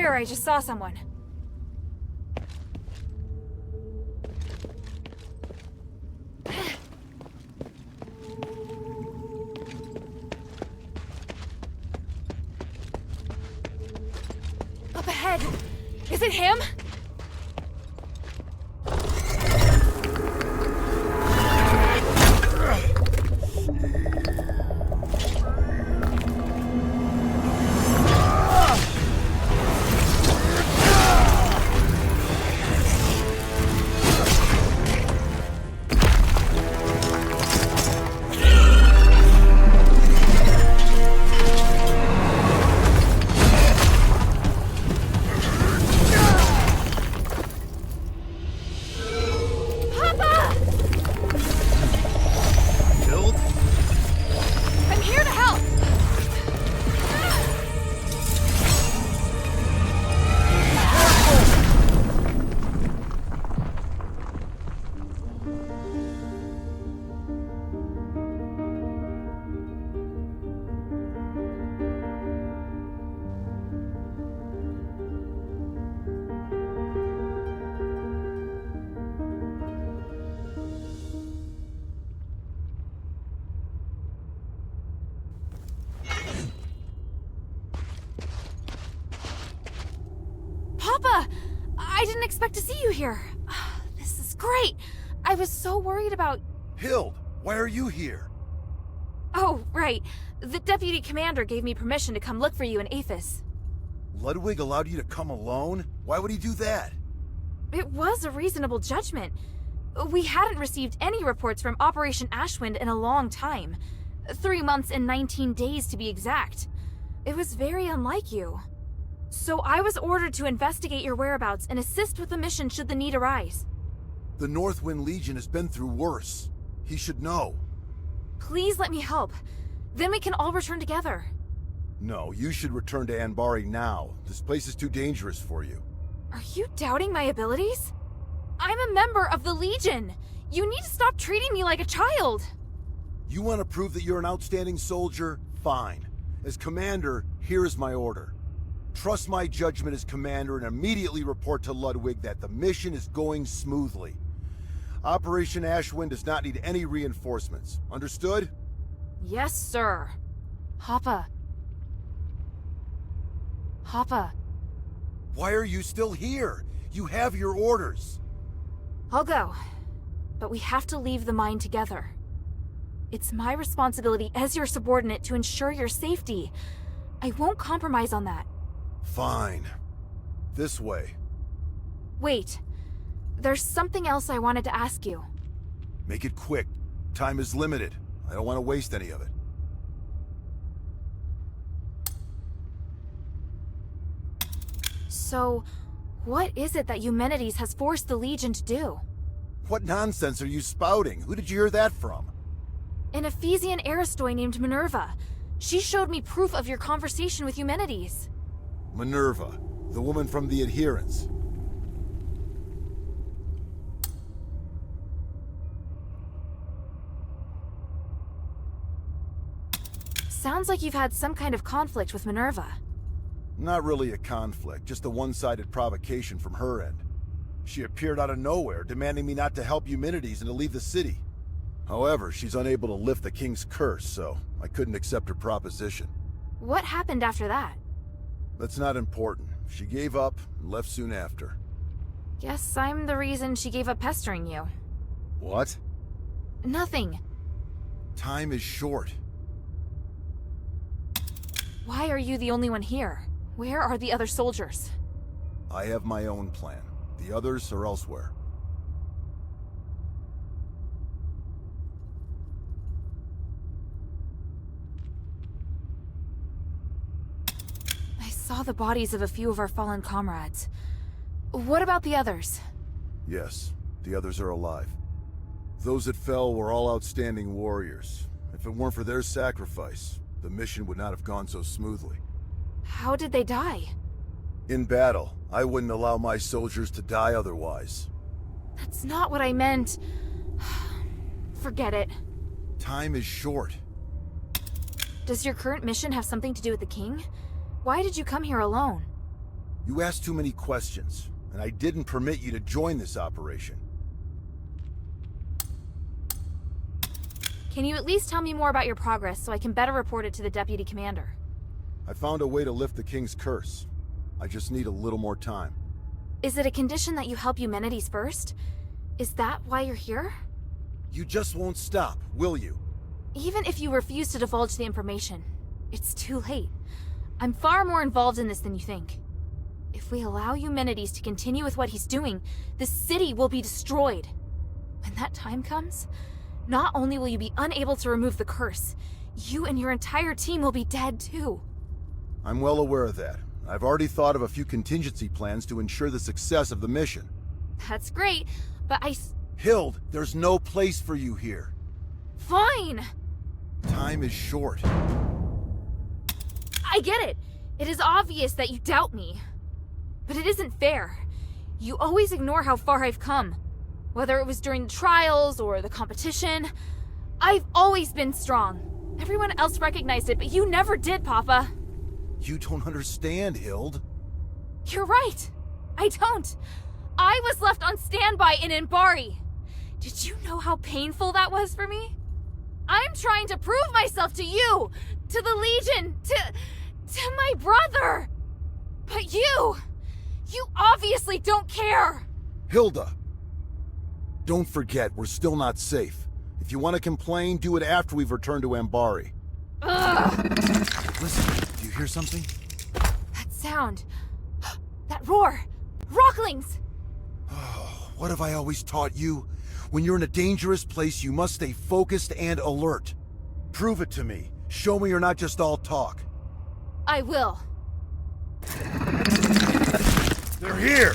swear I just saw someone. Up ahead. Is it him? Papa! I didn't expect to see you here. This is great. I was so worried about... Hild, why are you here? Oh, right. The deputy commander gave me permission to come look for you in Aphis. Ludwig allowed you to come alone? Why would he do that? It was a reasonable judgment. We hadn't received any reports from Operation Ashwind in a long time. 3 months and 19 days to be exact. It was very unlike you. So I was ordered to investigate your whereabouts and assist with the mission should the need arise. The Northwind Legion has been through worse. He should know. Please let me help. Then we can all return together. No, you should return to Anbari now. This place is too dangerous for you. Are you doubting my abilities? I'm a member of the Legion. You need to stop treating me like a child. You want to prove that you're an outstanding soldier? Fine. As commander, here is my order. Trust my judgment as commander and immediately report to Ludwig that the mission is going smoothly. Operation Ashwind does not need any reinforcements. Understood? Yes, sir. Hoppa. Hoppa. Why are you still here? You have your orders. I'll go. But we have to leave the mine together. It's my responsibility as your subordinate to ensure your safety. I won't compromise on that. Fine. This way. Wait. There's something else I wanted to ask you. Make it quick. Time is limited. I don't want to waste any of it. So, what is it that Eumenides has forced the Legion to do? What nonsense are you spouting? Who did you hear that from? An Ephesian Aristoi named Minerva. She showed me proof of your conversation with Eumenides. Minerva, the woman from the Adherents. Sounds like you've had some kind of conflict with Minerva. Not really a conflict, just a one-sided provocation from her end. She appeared out of nowhere, demanding me not to help Eumenides and to leave the city. However, she's unable to lift the king's curse, so I couldn't accept her proposition. What happened after that? That's not important. She gave up and left soon after. Guess I'm the reason she gave up pestering you. What? Nothing. Time is short. Why are you the only one here? Where are the other soldiers? I have my own plan. The others are elsewhere. I saw the bodies of a few of our fallen comrades. What about the others? Yes, the others are alive. Those that fell were all outstanding warriors. If it weren't for their sacrifice, the mission would not have gone so smoothly. How did they die? In battle, I wouldn't allow my soldiers to die otherwise. That's not what I meant. Forget it. Time is short. Does your current mission have something to do with the king? Why did you come here alone? You asked too many questions, and I didn't permit you to join this operation. Can you at least tell me more about your progress so I can better report it to the Deputy Commander? I found a way to lift the King's curse. I just need a little more time. Is it a condition that you help Eumenides first? Is that why you're here? You just won't stop, will you? Even if you refuse to divulge the information, it's too late. I'm far more involved in this than you think. If we allow Eumenides to continue with what he's doing, the city will be destroyed. When that time comes, not only will you be unable to remove the curse, you and your entire team will be dead too. I'm well aware of that. I've already thought of a few contingency plans to ensure the success of the mission. That's great, but Hild, there's no place for you here. Fine! Time is short. I get it. It is obvious that you doubt me. But it isn't fair. You always ignore how far I've come. Whether it was during the trials or the competition, I've always been strong. Everyone else recognized it, but you never did, Papa. You don't understand, Hild. You're right. I don't. I was left on standby in Anbari. Did you know how painful that was for me? I'm trying to prove myself to you, to the Legion, to my brother. But you obviously don't care. Hilda! Don't forget, we're still not safe. If you want to complain, do it after we've returned to Anbari. Ugh. Listen, do you hear something? That sound. That roar. Rocklings! Oh, what have I always taught you? When you're in a dangerous place, you must stay focused and alert. Prove it to me. Show me you're not just all talk. I will. They're here!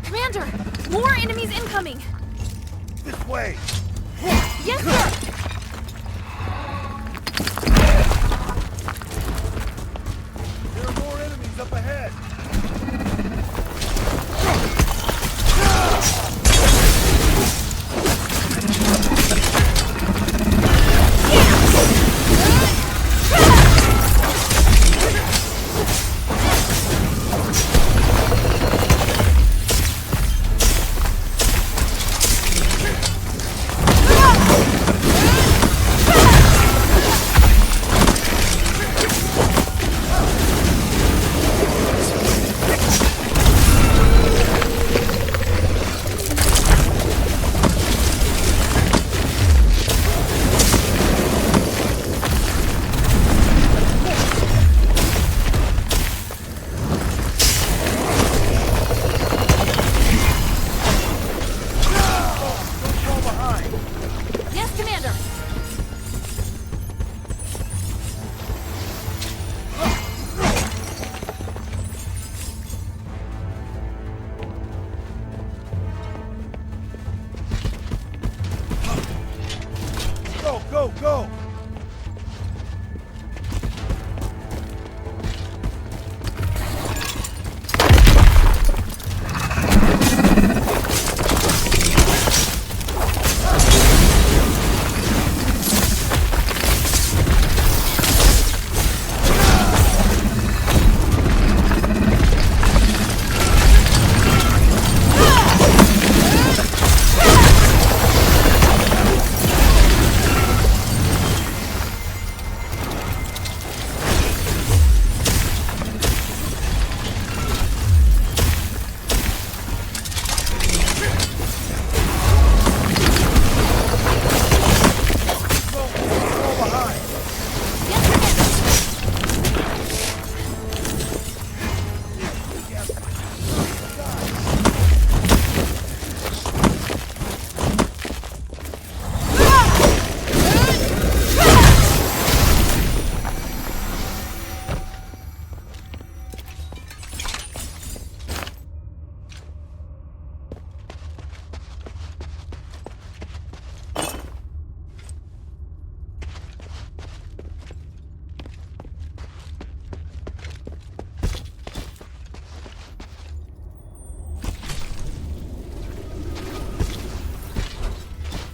Commander! More enemies incoming! This way! Yes, sir! There are more enemies up ahead!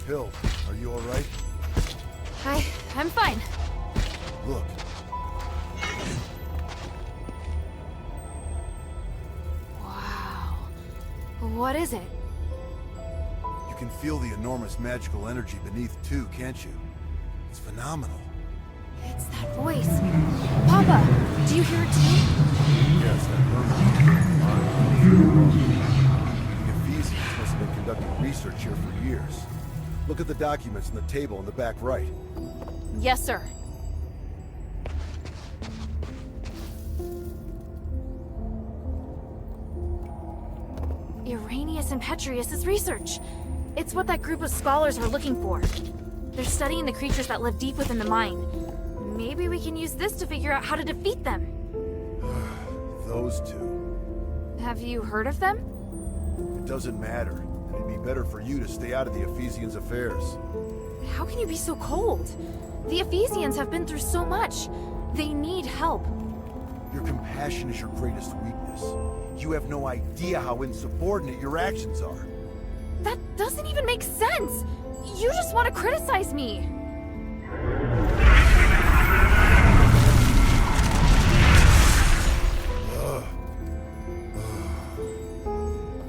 Hill, are you alright? I'm fine. Look. Wow. What is it? You can feel the enormous magical energy beneath too, can't you? It's phenomenal. It's that voice. Papa, do you hear it too? Yes, I heard it. The Ephesians must have been conducting research here for years. Look at the documents in the table in the back right. Yes, sir. Irenaeus and Petrius' research. It's what that group of scholars are looking for. They're studying the creatures that live deep within the mine. Maybe we can use this to figure out how to defeat them. Those two. Have you heard of them? It doesn't matter. It'd be better for you to stay out of the Ephesians' affairs. How can you be so cold? The Ephesians have been through so much. They need help. Your compassion is your greatest weakness. You have no idea how insubordinate your actions are. That doesn't even make sense. You just want to criticize me.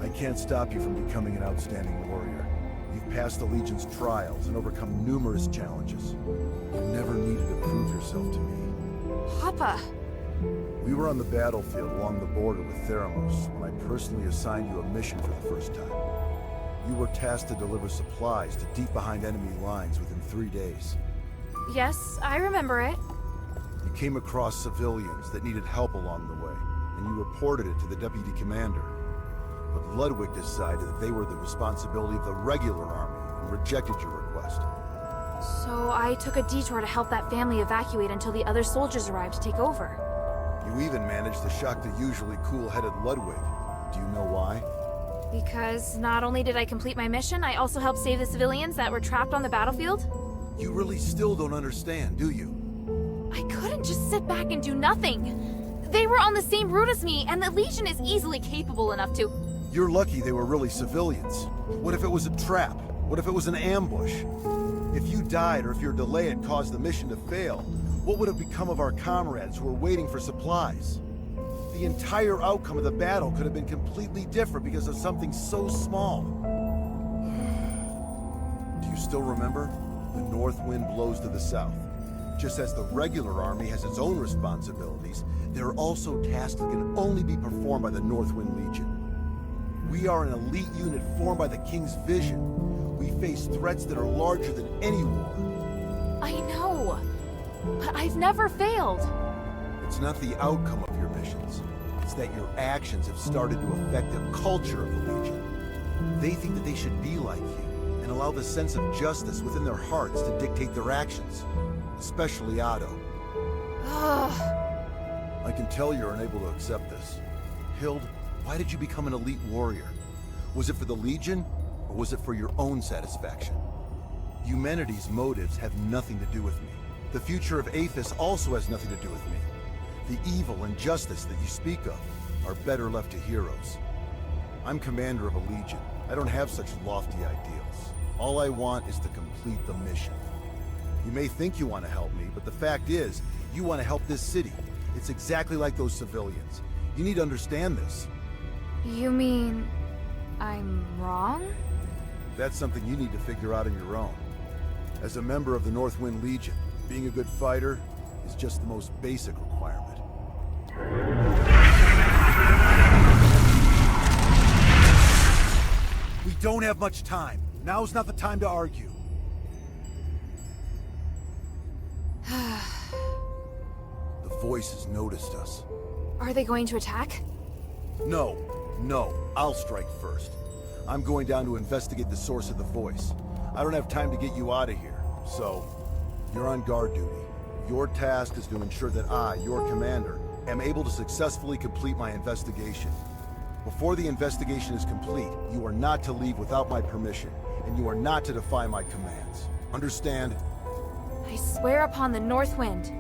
I can't stop you from becoming an outstanding warrior. You've passed the Legion's trials and overcome numerous challenges. You never needed to prove yourself to me. Papa. We were on the battlefield along the border with Theramos when I personally assigned you a mission for the first time. You were tasked to deliver supplies to deep behind enemy lines within 3 days. Yes, I remember it. You came across civilians that needed help along the way, and you reported it to the deputy commander. But Ludwig decided that they were the responsibility of the regular army and rejected your request. So I took a detour to help that family evacuate until the other soldiers arrived to take over. You even managed to shock the usually cool-headed Ludwig. Do you know why? Because not only did I complete my mission, I also helped save the civilians that were trapped on the battlefield. You really still don't understand, do you? I couldn't just sit back and do nothing. They were on the same route as me, and the Legion is easily capable enough to... You're lucky they were really civilians. What if it was a trap? What if it was an ambush? If you died or if your delay had caused the mission to fail, what would have become of our comrades who were waiting for supplies? The entire outcome of the battle could have been completely different because of something so small. Do you still remember? The north wind blows to the south. Just as the regular army has its own responsibilities, there are also tasks that can only be performed by the Northwind Legion. We are an elite unit formed by the King's vision. We face threats that are larger than any war. I know, but I've never failed. It's not the outcome of your missions. It's that your actions have started to affect the culture of the Legion. They think that they should be like you, and allow the sense of justice within their hearts to dictate their actions. Especially Otto. I can tell you're unable to accept this. Hild, why did you become an elite warrior? Was it for the Legion, or was it for your own satisfaction? Humanity's motives have nothing to do with me. The future of Aphis also has nothing to do with me. The evil and justice that you speak of are better left to heroes. I'm commander of a Legion. I don't have such lofty ideals. All I want is to complete the mission. You may think you want to help me, but the fact is, you want to help this city. It's exactly like those civilians. You need to understand this. You mean... I'm wrong? That's something you need to figure out on your own. As a member of the Northwind Legion, being a good fighter is just the most basic requirement. We don't have much time. Now's not the time to argue. The voices noticed us. Are they going to attack? No, I'll strike first. I'm going down to investigate the source of the voice. I don't have time to get you out of here, so you're on guard duty. Your task is to ensure that I, your commander, am able to successfully complete my investigation. Before the investigation is complete, you are not to leave without my permission, and you are not to defy my commands. Understand? I swear upon the North Wind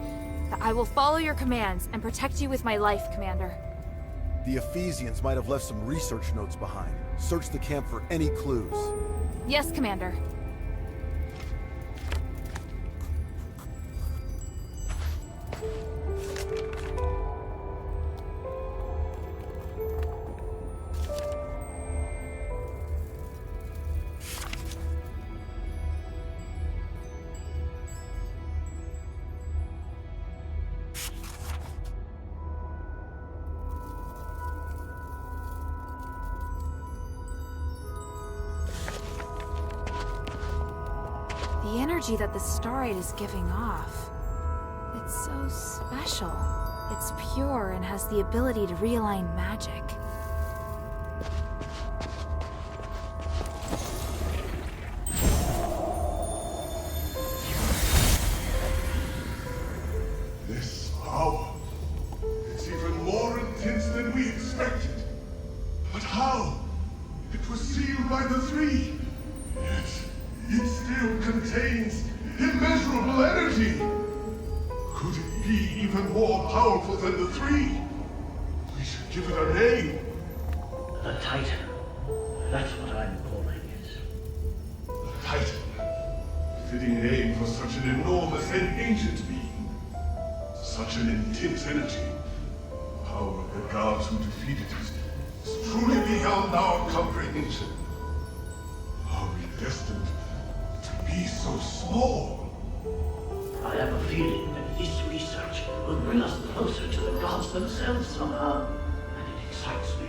that I will follow your commands and protect you with my life, Commander. The Ephesians might have left some research notes behind. Search the camp for any clues. Yes, Commander. The energy that the starite is giving off. It's so special. It's pure and has the ability to realign magic. This power, it's even more intense than we expected. But how? It was sealed by the three. Yet, it still contains immeasurable energy. Could it be even more powerful than the three? We should give it a name. The Titan. That's what I'm calling it. The Titan. Fitting name for such an enormous and ancient being. Such an intense energy. The power of the gods who defeated it is truly beyond our comprehension. Are we destined to be so small? I have a feeling that this research will bring us closer to the gods themselves somehow, and it excites me.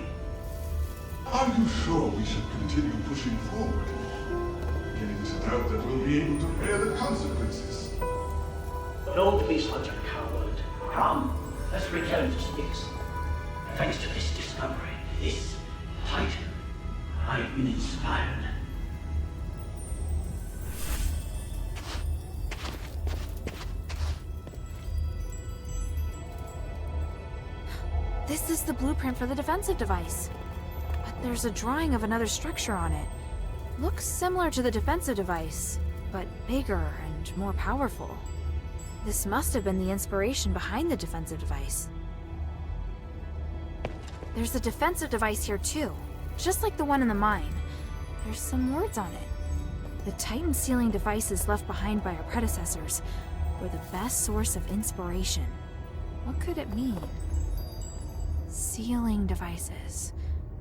Are you sure we should continue pushing forward? Beginning to doubt that we'll be able to bear the consequences. Don't be such a coward. Come, let's return to Styx. Thanks to this discovery, this Titan, I've been inspired. This is the blueprint for the defensive device. But there's a drawing of another structure on it. Looks similar to the defensive device, but bigger and more powerful. This must have been the inspiration behind the defensive device. There's a defensive device here too, just like the one in the mine. There's some words on it. The Titan sealing devices left behind by our predecessors were the best source of inspiration. What could it mean? Sealing devices.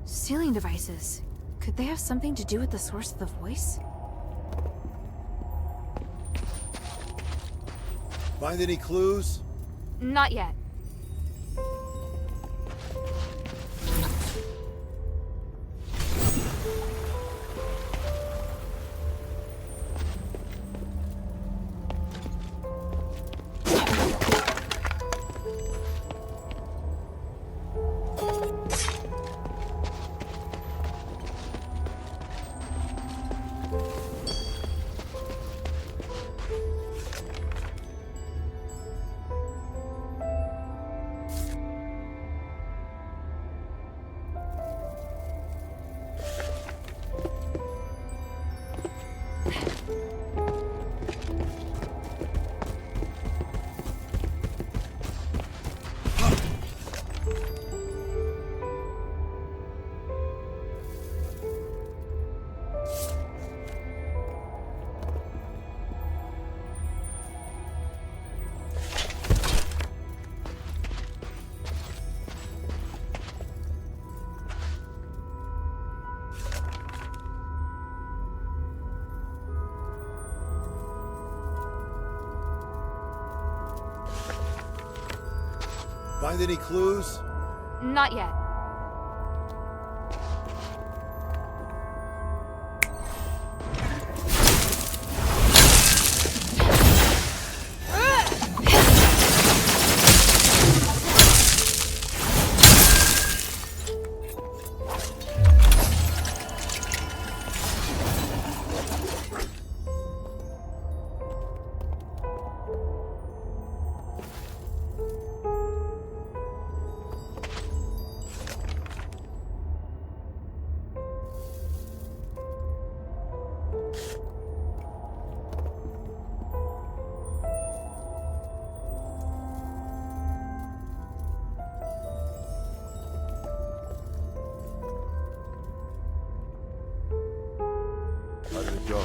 Sealing devices. Could they have something to do with the source of the voice? Find any clues? Not yet. Find any clues? Not yet. How did it go?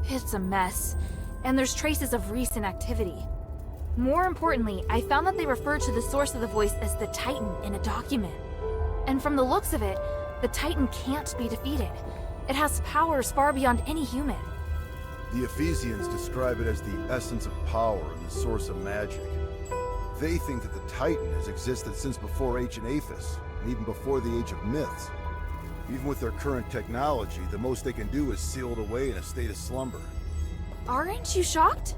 It's a mess, and there's traces of recent activity. More importantly, I found that they refer to the source of the voice as the Titan in a document. And from the looks of it, the Titan can't be defeated. It has powers far beyond any human. The Ephesians describe it as the essence of power and the source of magic. They think that the Titan has existed since before ancient Aphis, and even before the Age of Myths. Even with their current technology, the most they can do is seal it away in a state of slumber. Aren't you shocked?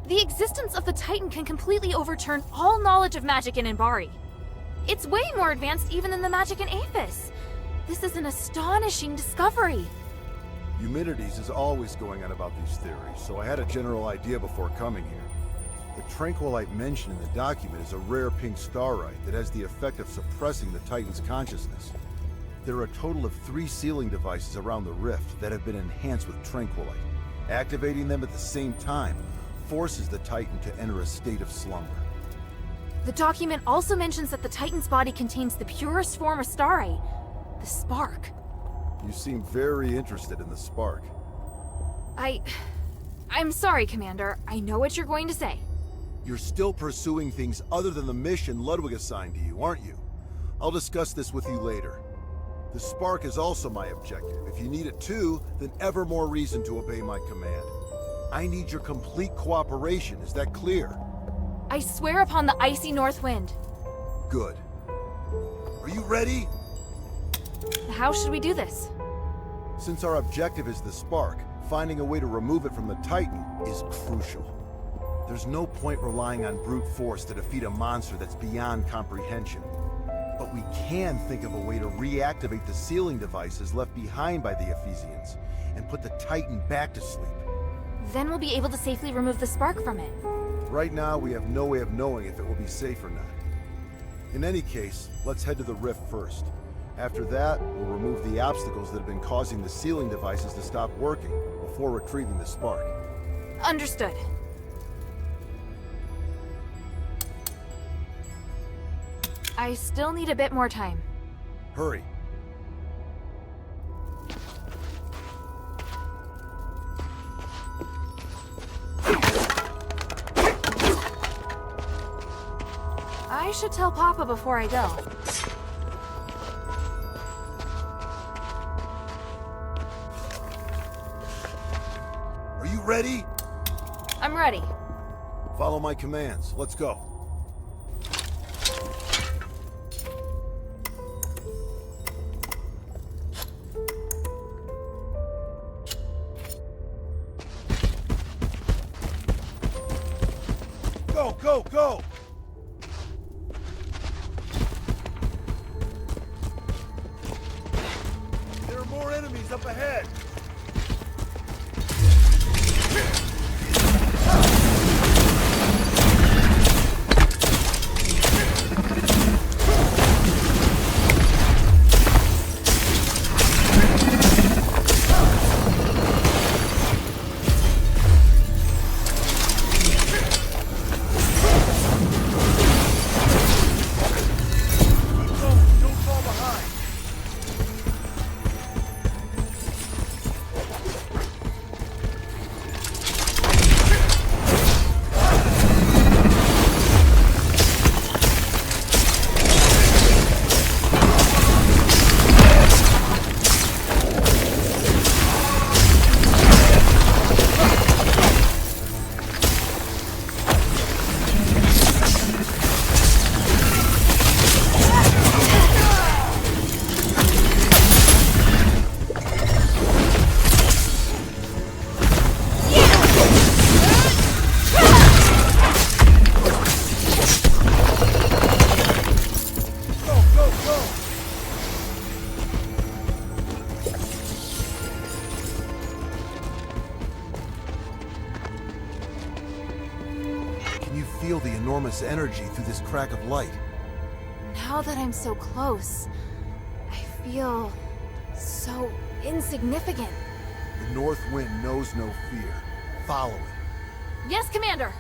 The existence of the Titan can completely overturn all knowledge of magic in Inbari. It's way more advanced even than the magic in Aphis. This is an astonishing discovery. Eumenides is always going on about these theories, so I had a general idea before coming here. The tranquilite mentioned in the document is a rare pink starite that has the effect of suppressing the Titan's consciousness. There are a total of 3 sealing devices around the rift that have been enhanced with tranquilite. Activating them at the same time forces the Titan to enter a state of slumber. The document also mentions that the Titan's body contains the purest form of starite, the spark. You seem very interested in the spark. I'm sorry, Commander. I know what you're going to say. You're still pursuing things other than the mission Ludwig assigned to you, aren't you? I'll discuss this with you later. The spark is also my objective. If you need it too, then ever more reason to obey my command. I need your complete cooperation, is that clear? I swear upon the icy north wind. Good. Are you ready? How should we do this? Since our objective is the spark, finding a way to remove it from the Titan is crucial. There's no point relying on brute force to defeat a monster that's beyond comprehension. But we can think of a way to reactivate the sealing devices left behind by the Ephesians and put the Titan back to sleep. Then we'll be able to safely remove the spark from it. Right now, we have no way of knowing if it will be safe or not. In any case, let's head to the rift first. After that, we'll remove the obstacles that have been causing the sealing devices to stop working before retrieving the spark. Understood. I still need a bit more time. Hurry. I should tell Papa before I go. Are you ready? I'm ready. Follow my commands. Let's go. Go, go, go! There are more enemies up ahead! Feel the enormous energy through this crack of light. Now that I'm so close, I feel so insignificant. The North Wind knows no fear. Follow it. Yes, Commander!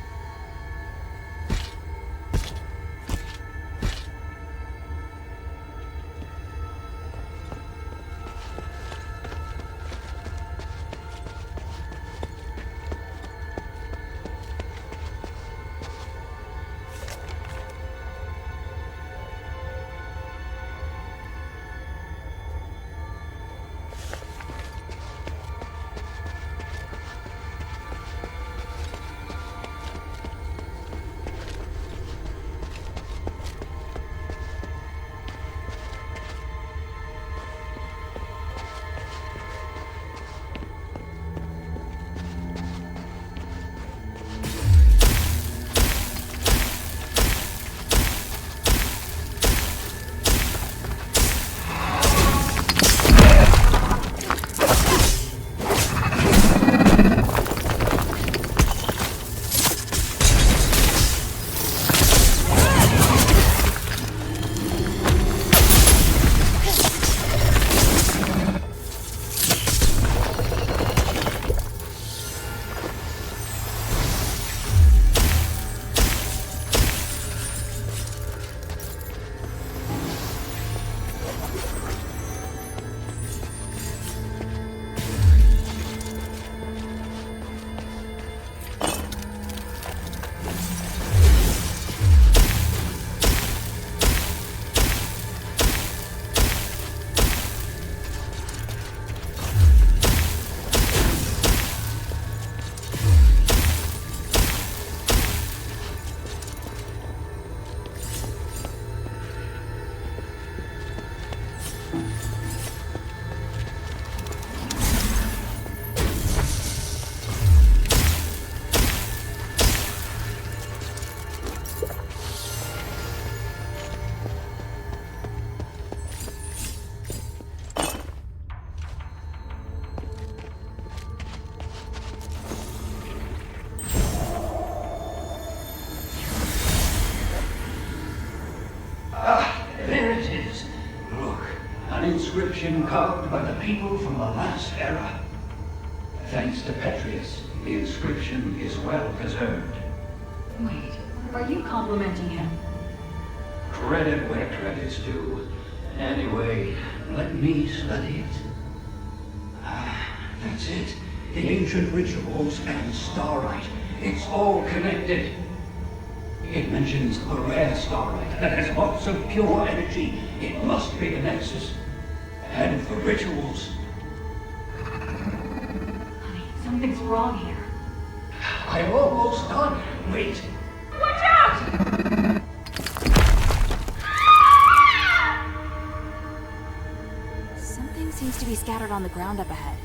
inscription carved by the people from the last era. Thanks to Petrius, the inscription is well preserved. Wait, are you complimenting him? Credit where credit's due. Anyway, let me study it. That's it. The ancient rituals and starlight. It's all connected. It mentions a rare starlight that has lots of pure energy. It must be the Nexus. And the rituals. Honey, something's wrong here. I'm almost done. Wait. Watch out! Something seems to be scattered on the ground up ahead.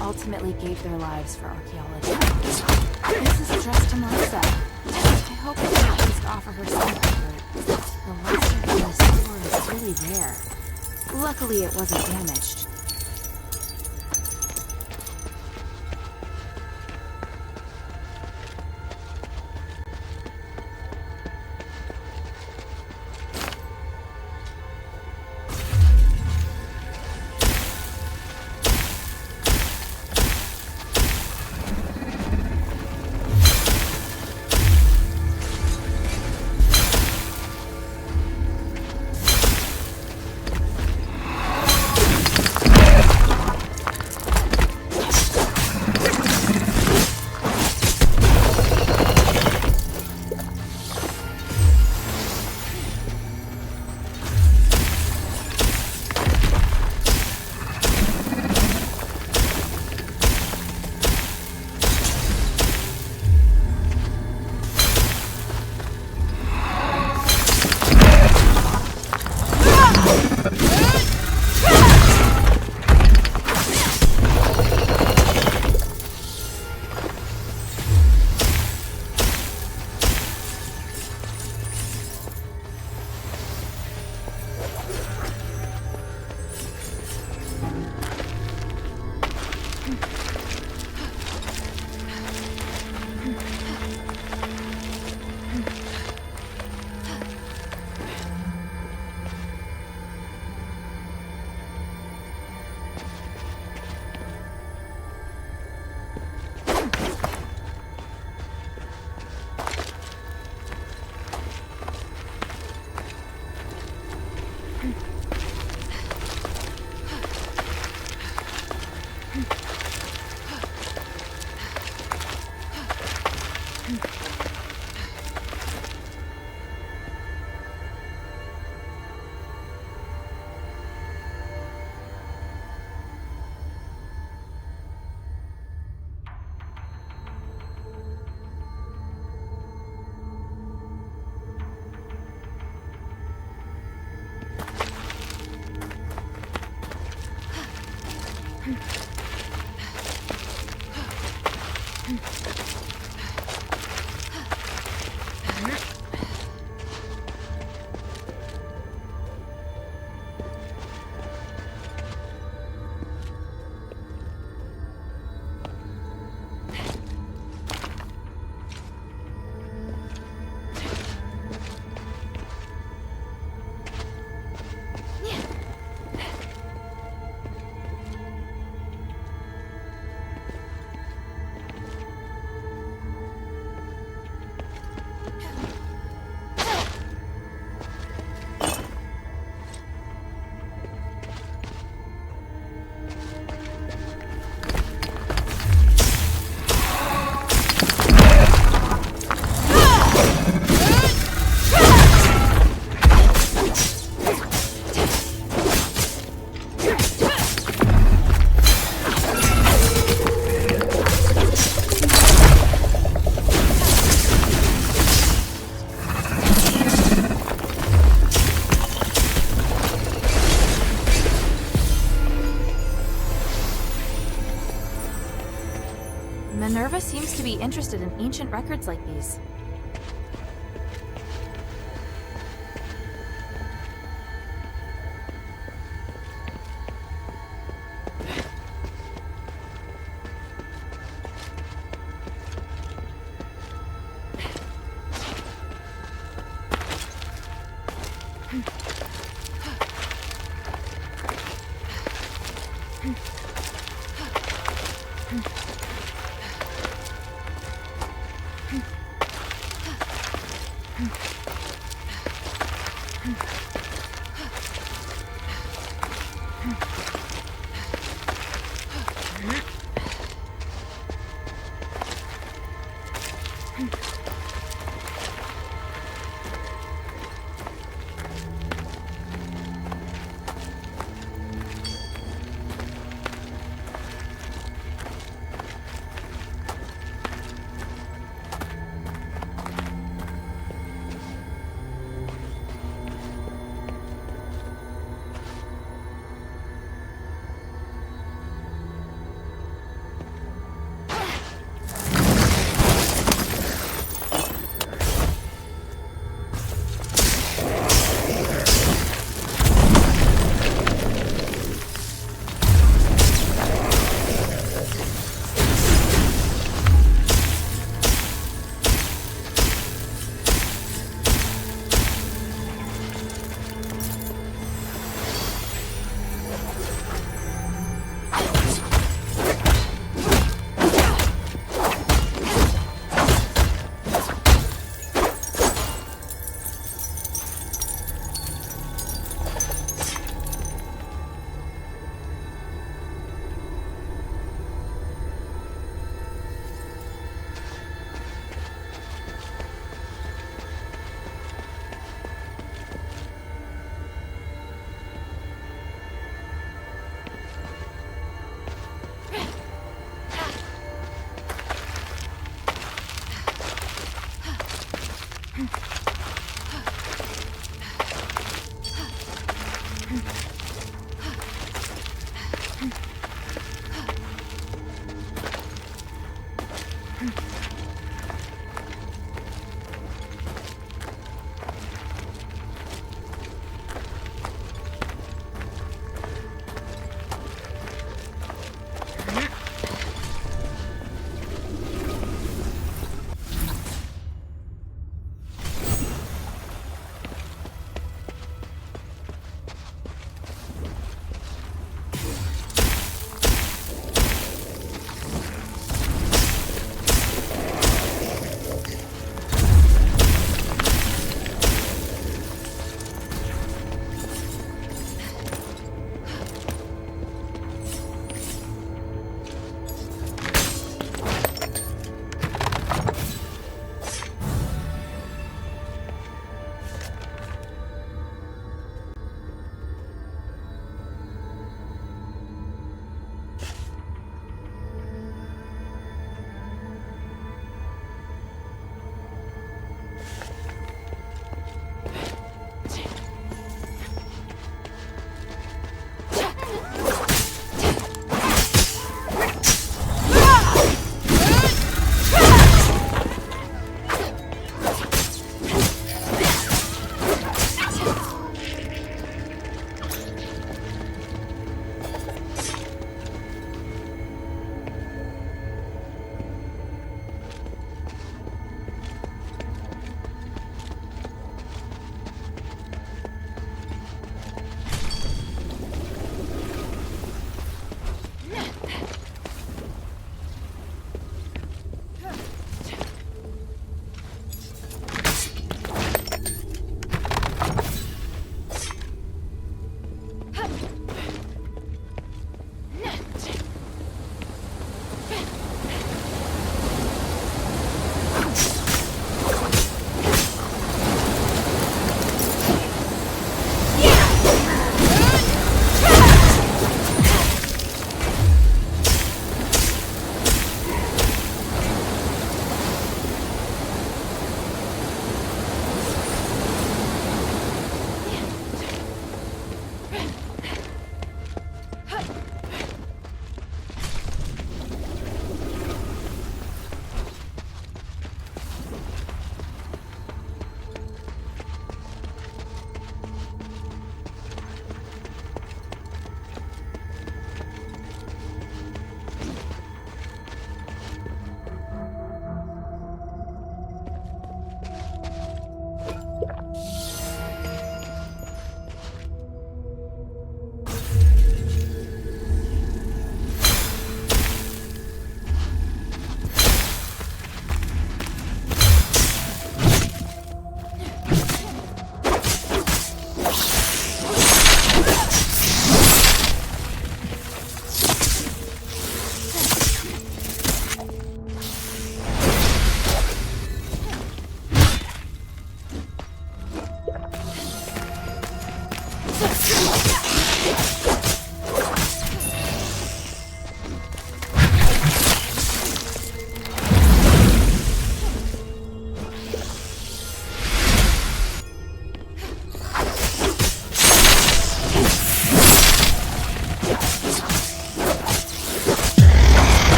Ultimately gave their lives for archaeology. This is addressed to Melissa. I hope I can at least offer her some comfort. The luster from the sword is really rare. Luckily, it wasn't damaged. Minerva seems to be interested in ancient records like these.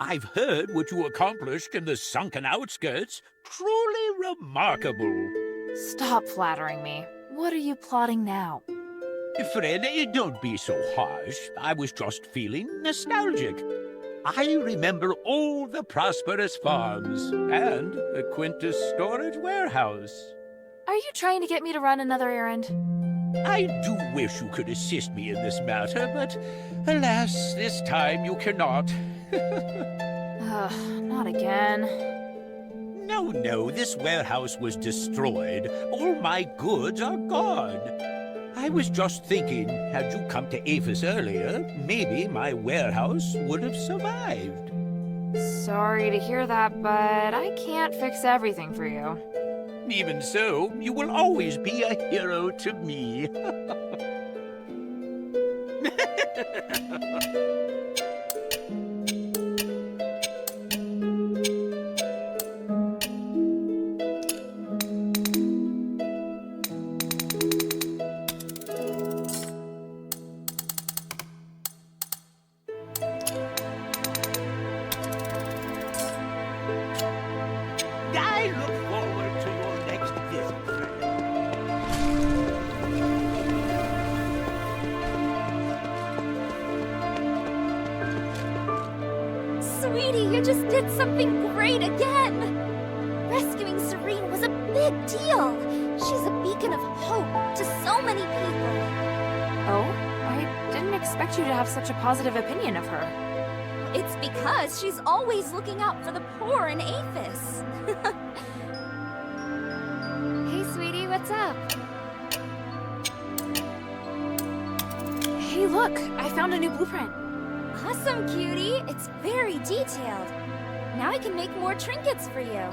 I've heard what you accomplished in the sunken outskirts. Truly remarkable. Stop flattering me. What are you plotting now? Fred, don't be so harsh. I was just feeling nostalgic. I remember all the prosperous farms and the Quintus storage warehouse. Are you trying to get me to run another errand? I do wish you could assist me in this matter, but alas, this time you cannot. Ugh, not again. No, this warehouse was destroyed. All my goods are gone. I was just thinking, had you come to Aphis earlier, maybe my warehouse would have survived. Sorry to hear that, but I can't fix everything for you. Even so, you will always be a hero to me. I look forward to your next visit, Fred. Sweetie, you just did something great again! Rescuing Serene was a big deal. She's a beacon of hope to so many people. Oh? I didn't expect you to have such a positive opinion of her. It's because she's always looking out for the poor in Aphis. Hey, sweetie, what's up? Hey, look! I found a new blueprint. Awesome, cutie. It's very detailed. Now I can make more trinkets for you.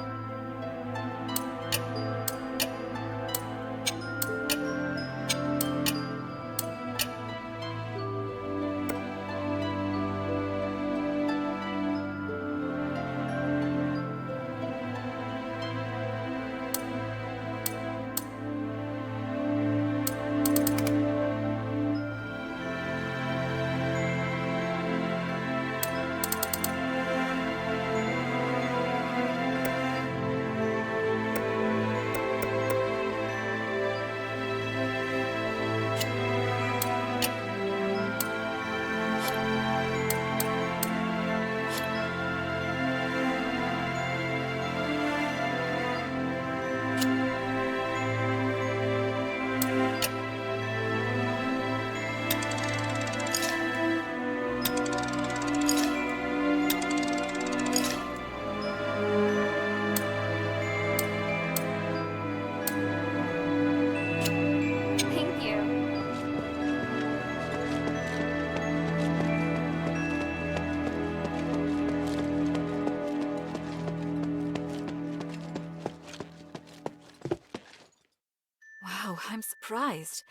Wow, I'm surprised.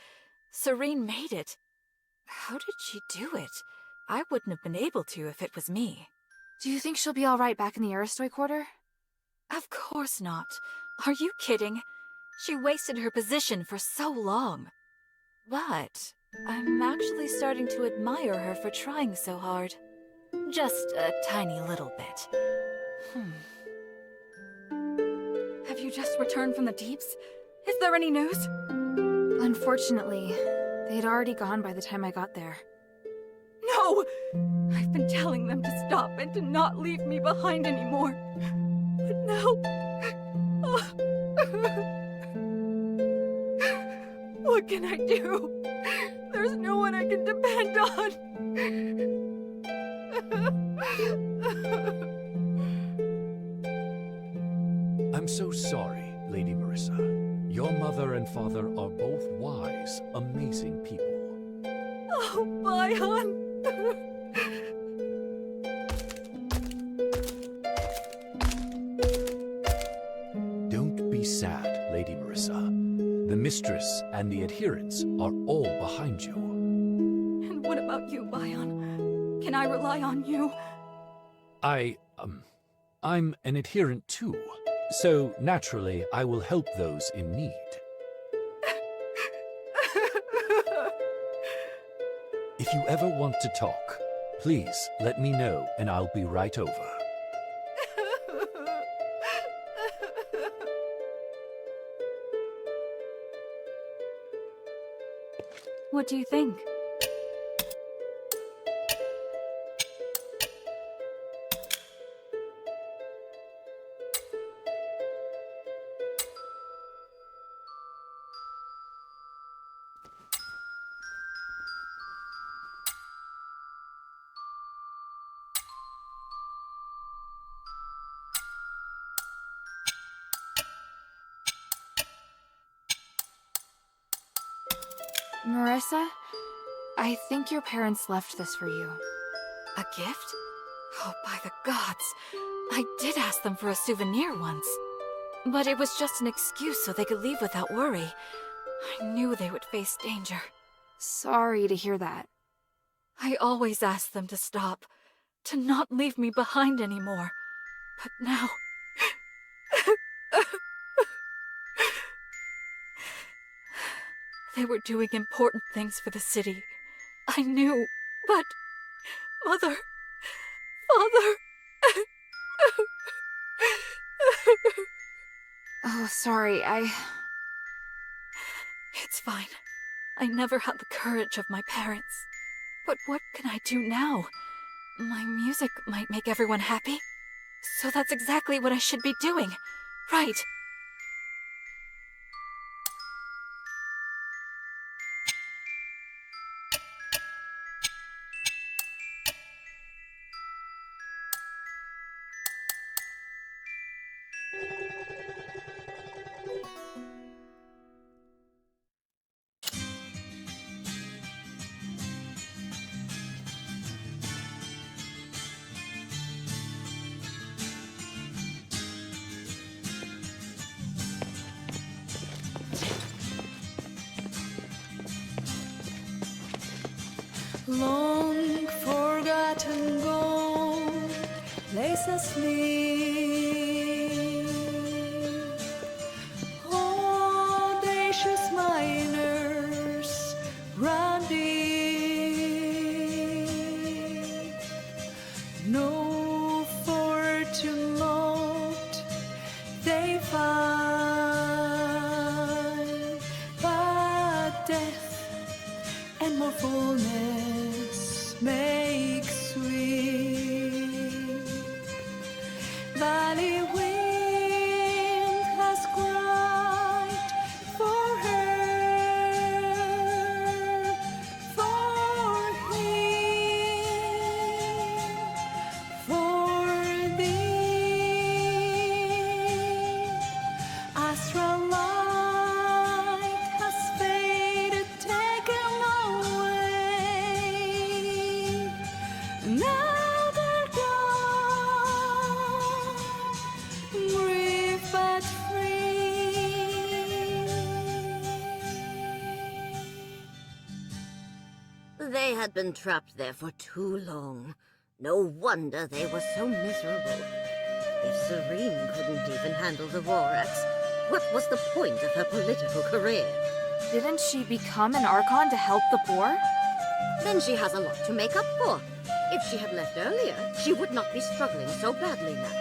Serene made it. How did she do it? I wouldn't have been able to if it was me. Do you think she'll be alright back in the Aristoi quarter? Of course not. Are you kidding? She wasted her position for so long. But I'm actually starting to admire her for trying so hard. Just a tiny little bit. Have you just returned from the deeps? Is there any news? Unfortunately, they'd already gone by the time I got there. No! I've been telling them to stop and to not leave me behind anymore. But now... What can I do? There's no one I can depend on. I'm so sorry, Lady Marissa. Your mother and father are both wise, amazing people. Oh, Bion! Don't be sad, Lady Marissa. The mistress and the adherents are all behind you. And what about you, Bion? Can I rely on you? I'm an adherent too, so naturally I will help those in need. If you ever want to talk, Please, let me know, and I'll be right over. What do you think? Marissa, I think your parents left this for you. A gift? Oh, by the gods! I did ask them for a souvenir once. But it was just an excuse so they could leave without worry. I knew they would face danger. Sorry to hear that. I always asked them to stop, to not leave me behind anymore. But now... They were doing important things for the city. I knew, but... Mother... Father... Oh, sorry, It's fine. I never had the courage of my parents. But what can I do now? My music might make everyone happy. So that's exactly what I should be doing. Right. Long forgotten gold lays asleep. Audacious miners run deep. No fortune lot they find, but death and more fullness make sweet. Valley wind has cried for her, for him, for thee. Astral light has faded, taken away. Now they're gone, grief but free. They had been trapped there for too long. No wonder they were so miserable. If Serene couldn't even handle the Vorax, what was the point of her political career? didn't she become an Archon to help the poor? Then she has a lot to make up for. If she had left earlier, she would not be struggling so badly now.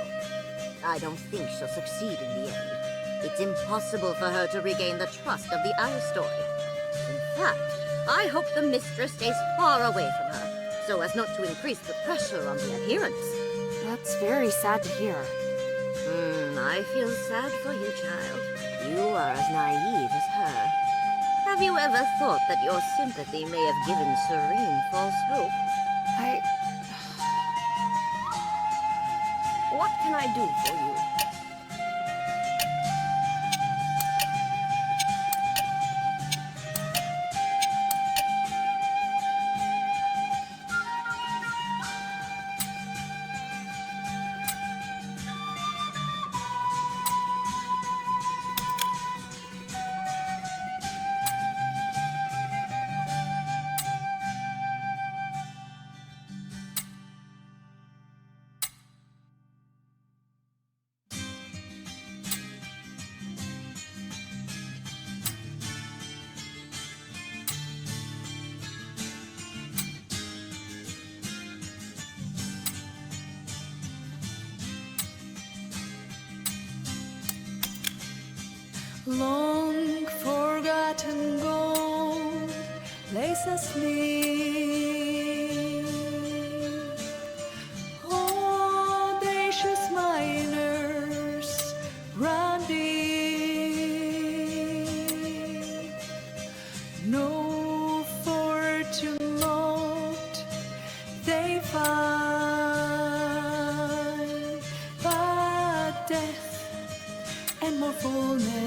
I don't think she'll succeed in the end. It's impossible for her to regain the trust of the Asterigos. In fact, I hope the mistress stays far away from her, so as not to increase the pressure on the adherents. That's very sad to hear. I feel sad for you, child. You are as naive as her. Have you ever thought that your sympathy may have given Serene false hope? What can I do for you? Long forgotten gold lays asleep. Audacious miners run deep. No fortune lot they find, but death and more fullness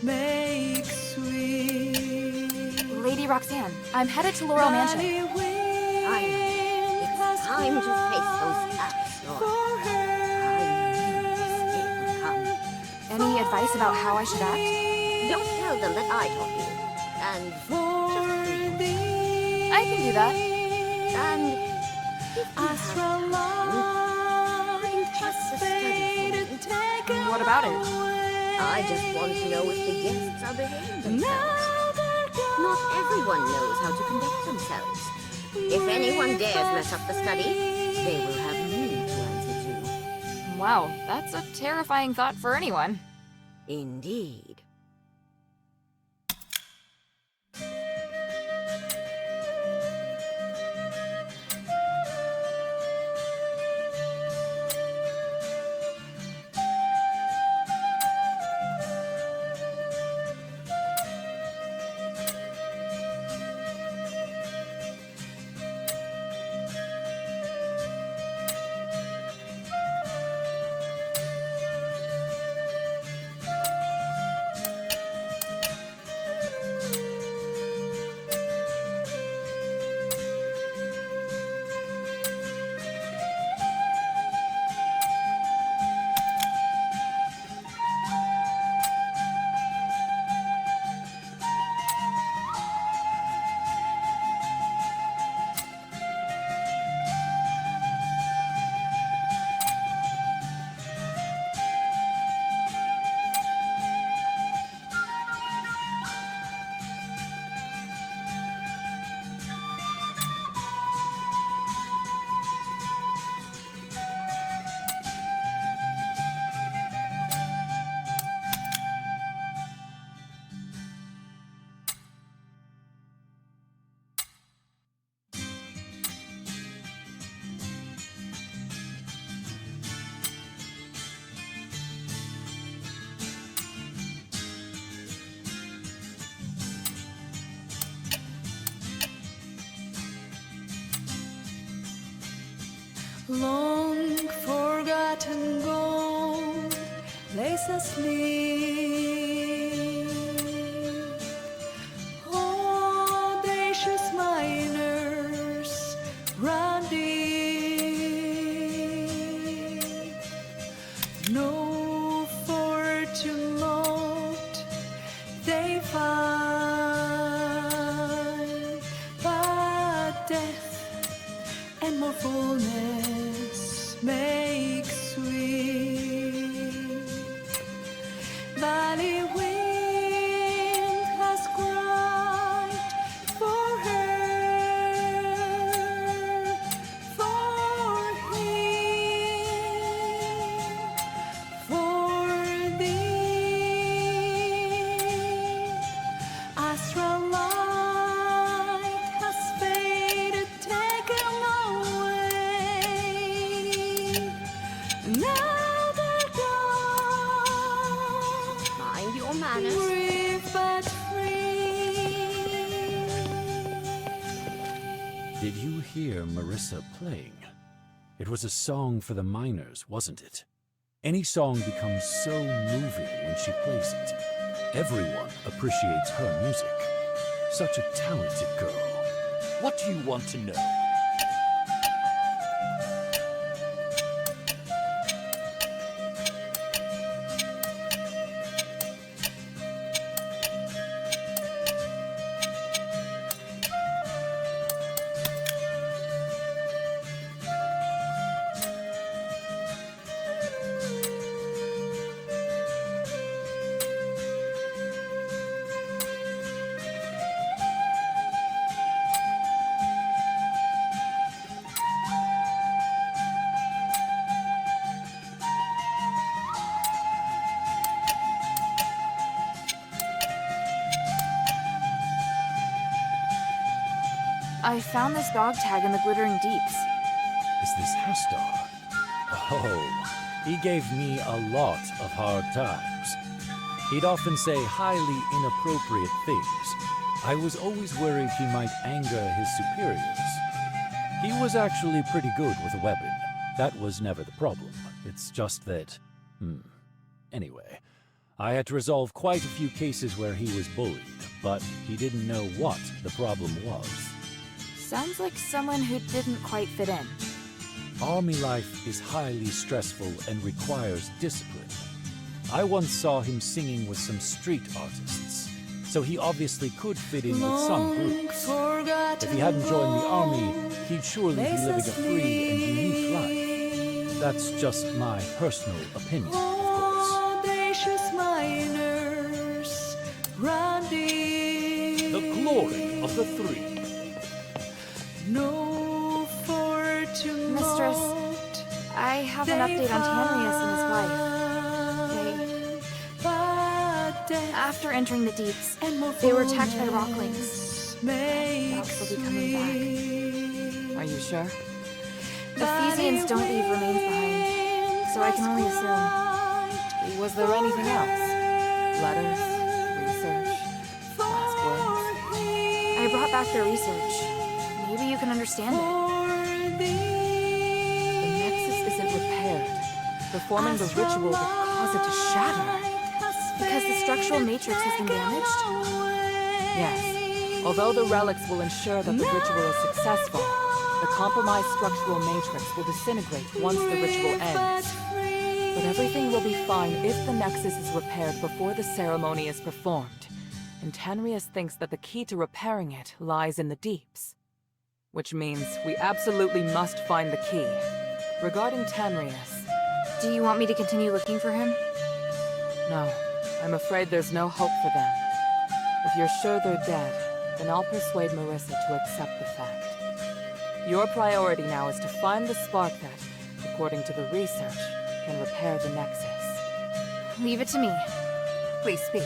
make sweet. Lady Roxanne, I'm headed to Laurel Mansion. I know. It's time to face those cats, Lord. I knew this day would come. Any advice about how I should act? Don't tell them that I taught you. And just be. I can do that. And if you have time, just a study for me. What about it? I just want to know if the guests are behaving themselves. Not everyone knows how to conduct themselves. If anyone dares mess up the study, they will have me to answer to. Wow, that's a terrifying thought for anyone. Indeed. Long forgotten gold lays asleep. Audacious miners run deep. No fortune lot they find, but death and more fullness make sweet. Valley wind has cried for her, for him, for thee. Astral light has faded, taken away. Now they're gone, Mind your manners. grief but free. Did you hear Marissa playing? It was a song for the miners, wasn't it? Any song becomes so moving when she plays it. Everyone appreciates her music. Such a talented girl. What do you want to know? I found this dog tag in the Glittering Deeps. Is this Hastar? Oh, he gave me a lot of hard times. He'd often say highly inappropriate things. I was always worried he might anger his superiors. He was actually pretty good with a weapon. That was never the problem. It's just that... Anyway, I had to resolve quite a few cases where he was bullied, but he didn't know what the problem was. Sounds like someone who didn't quite fit in. Army life is highly stressful and requires discipline. I once saw him singing with some street artists, so he obviously could fit in with some groups. If he hadn't joined the army, he'd surely be living a free and unique life. That's just my personal opinion, of course. Audacious miners, running. The glory of the three. No fortune. Mistress, I have an update on Tanrius and his wife. After entering the deeps, they were attacked by rocklings. I doubt they'll be coming back. Are you sure? Ephesians don't leave remains behind, so I can only assume. Was there anything else? Letters? Research? Last words? I brought back their research. Maybe you can understand it. The Nexus isn't repaired. Performing the ritual would cause it to shatter. Because the structural matrix has been damaged? Yes. Although the relics will ensure that the ritual is successful, the compromised structural matrix will disintegrate once the ritual ends. But everything will be fine if the Nexus is repaired before the ceremony is performed. And Tanrius thinks that the key to repairing it lies in the deeps. Which means we absolutely must find the key. Regarding Tanrius... Do you want me to continue looking for him? No. I'm afraid there's no hope for them. If you're sure they're dead, then I'll persuade Marissa to accept the fact. Your priority now is to find the spark that, according to the research, can repair the Nexus. Leave it to me. Please speak.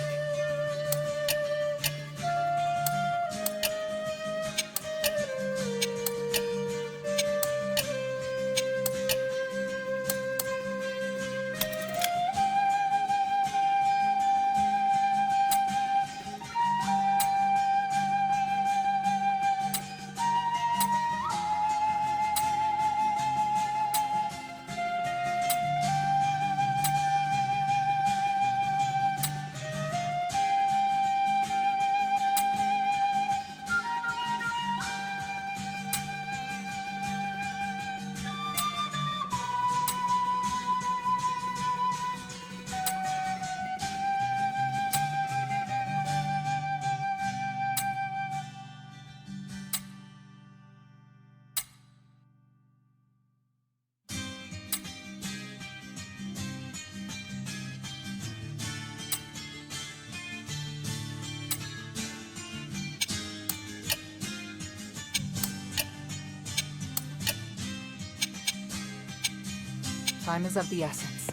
Time is of the essence.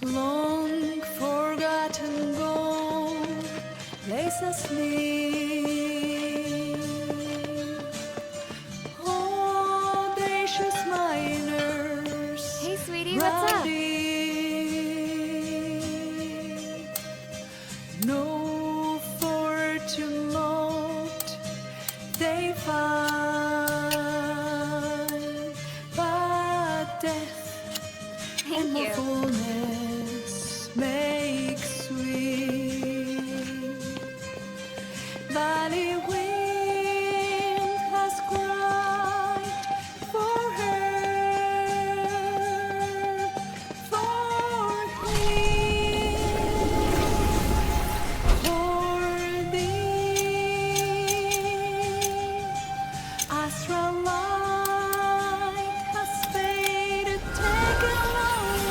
Long forgotten gold lays asleep. Audacious miners. Hey, sweetie, what's up? No fortune mocked they find, but death Thank you. fullness makes sweet. Valley wind has cried for her, for him, for thee. Astral light has faded, taken away.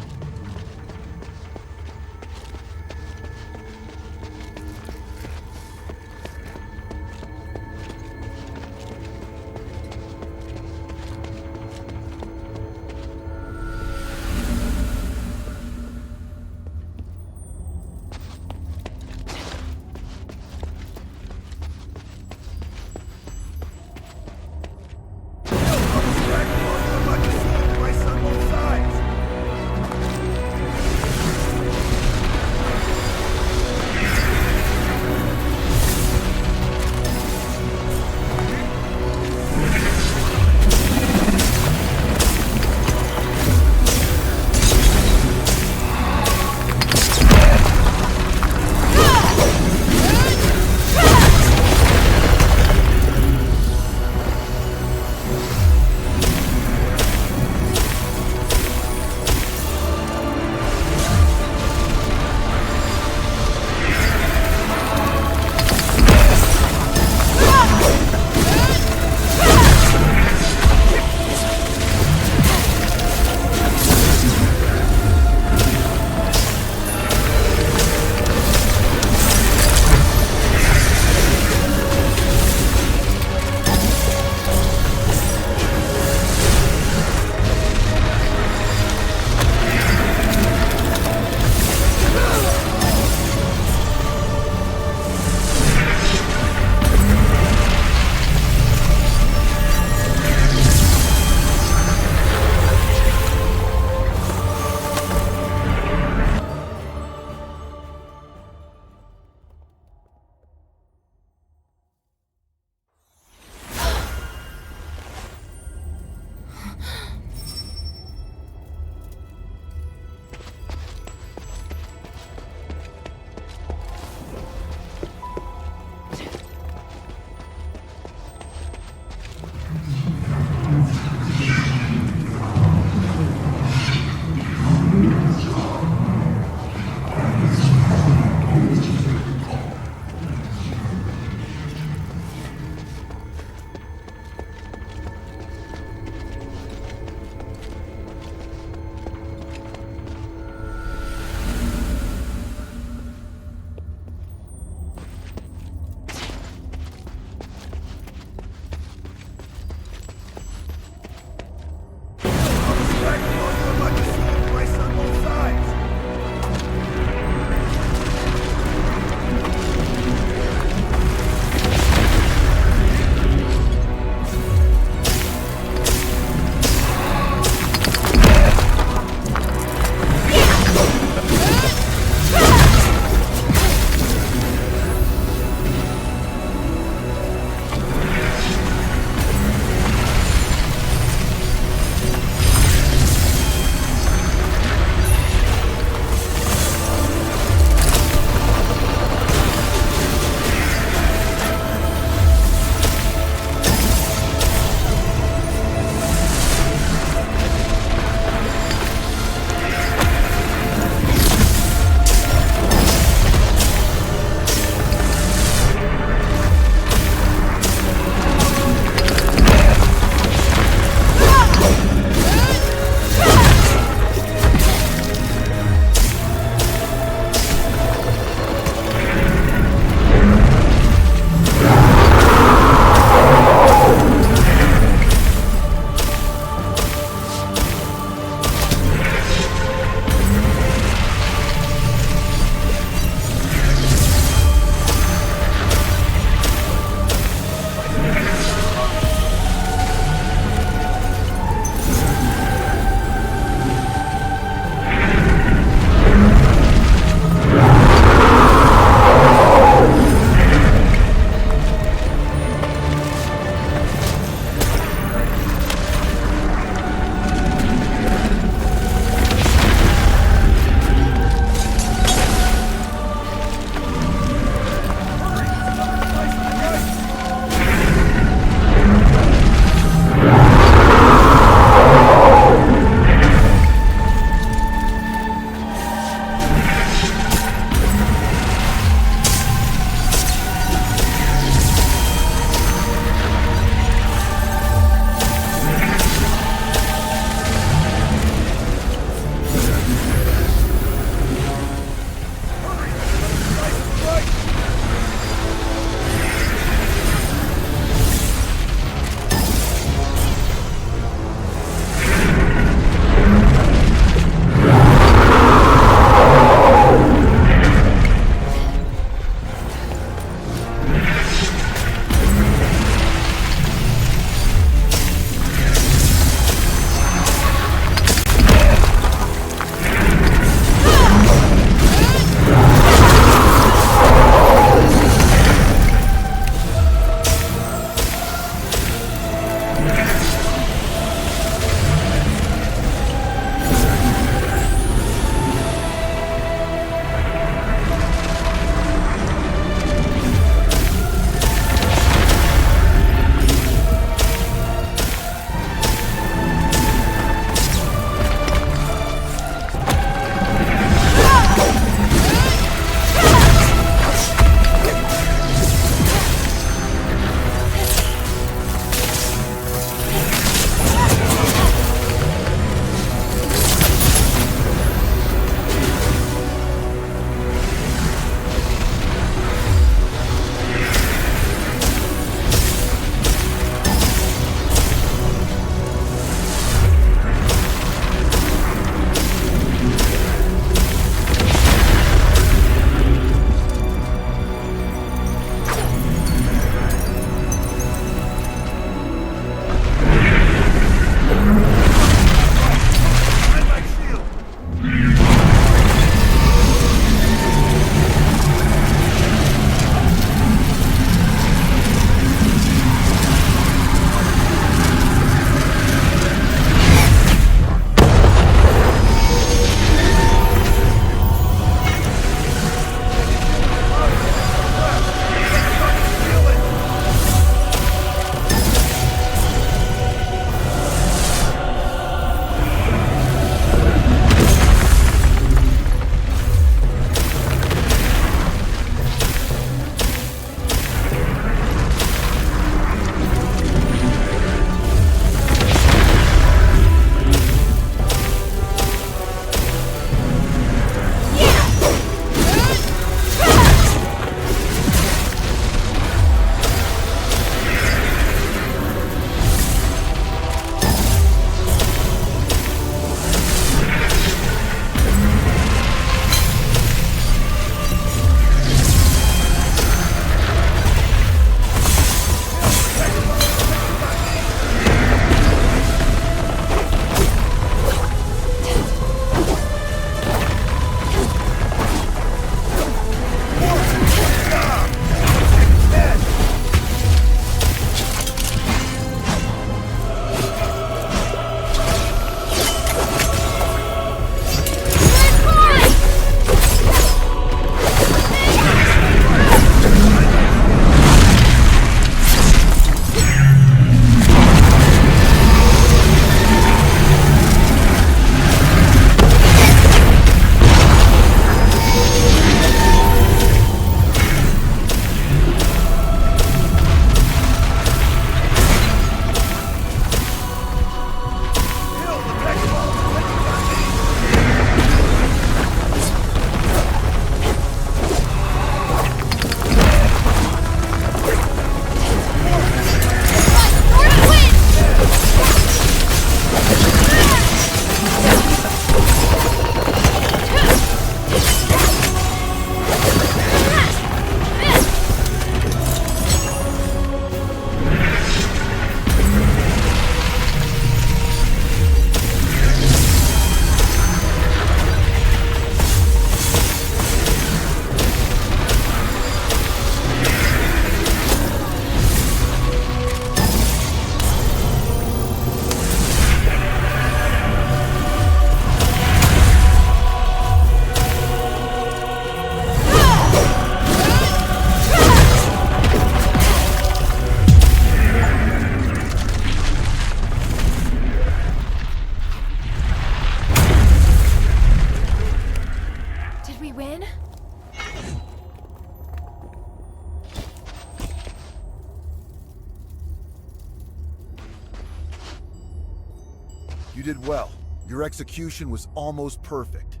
You did well. Your execution was almost perfect.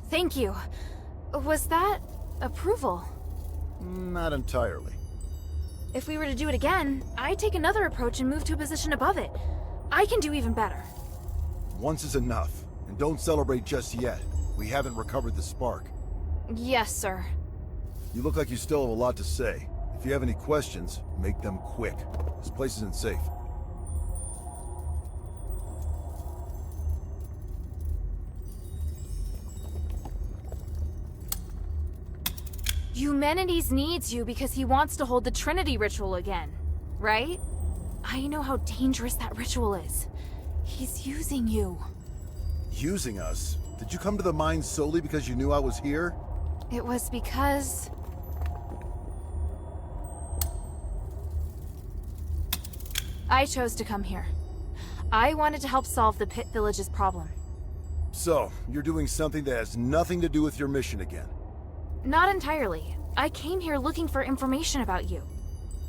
Thank you. Was that approval? Not entirely. If we were to do it again, I'd take another approach and move to a position above it. I can do even better. Once is enough, and don't celebrate just yet. We haven't recovered the spark. Yes, sir. You look like you still have a lot to say. If you have any questions, make them quick. This place isn't safe. Eumenides needs you because he wants to hold the Trinity ritual again, right? I know how dangerous that ritual is. He's using you. Using us? Did you come to the mine solely because you knew I was here? It was because... I chose to come here. I wanted to help solve the Pit Village's problem. So, you're doing something that has nothing to do with your mission again. Not entirely. I came here looking for information about you.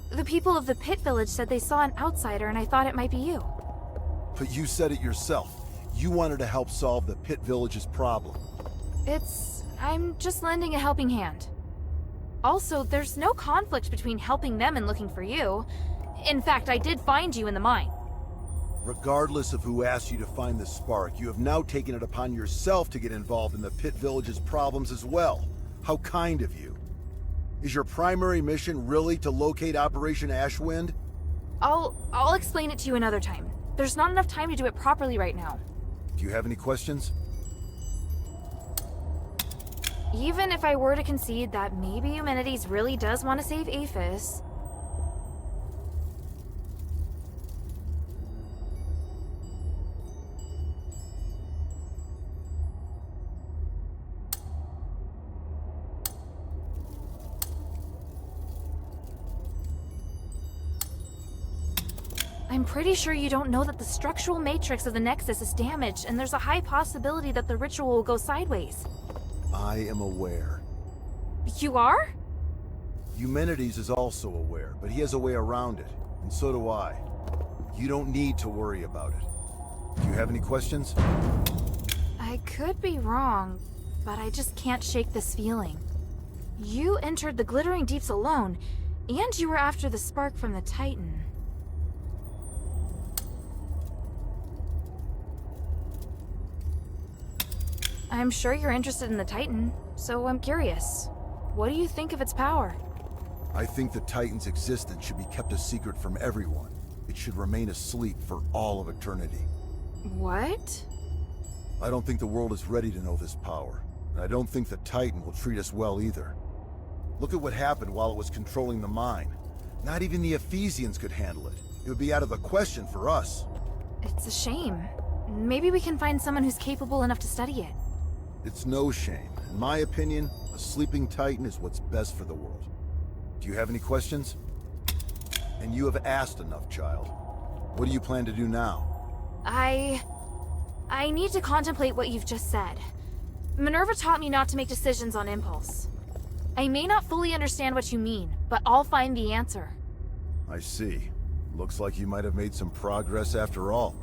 The people of the Pit Village said they saw an outsider and I thought it might be you. But you said it yourself. You wanted to help solve the Pit Village's problem. I'm just lending a helping hand. Also, there's no conflict between helping them and looking for you. In fact, I did find you in the mine. Regardless of who asked you to find the spark, you have now taken it upon yourself to get involved in the Pit Village's problems as well. How kind of you. Is your primary mission really to locate Operation Ashwind? I'll explain it to you another time. There's not enough time to do it properly right now. Do you have any questions? Even if I were to concede that maybe Eumenides really does want to save Aphis... I'm pretty sure you don't know that the structural matrix of the Nexus is damaged, and there's a high possibility that the ritual will go sideways. I am aware. You are? Eumenides is also aware, but he has a way around it, and so do I. You don't need to worry about it. Do you have any questions? I could be wrong, but I just can't shake this feeling. You entered the Glittering Deeps alone, and you were after the spark from the Titan. I'm sure you're interested in the Titan, so I'm curious. What do you think of its power? I think the Titan's existence should be kept a secret from everyone. It should remain asleep for all of eternity. What? I don't think the world is ready to know this power, and I don't think the Titan will treat us well either. Look at what happened while it was controlling the mine. Not even the Ephesians could handle it. It would be out of the question for us. It's a shame. Maybe we can find someone who's capable enough to study it. It's no shame. In my opinion, a sleeping Titan is what's best for the world. Do you have any questions? And you have asked enough, child. What do you plan to do now? I need to contemplate what you've just said. Minerva taught me not to make decisions on impulse. I may not fully understand what you mean, but I'll find the answer. I see. Looks like you might have made some progress after all.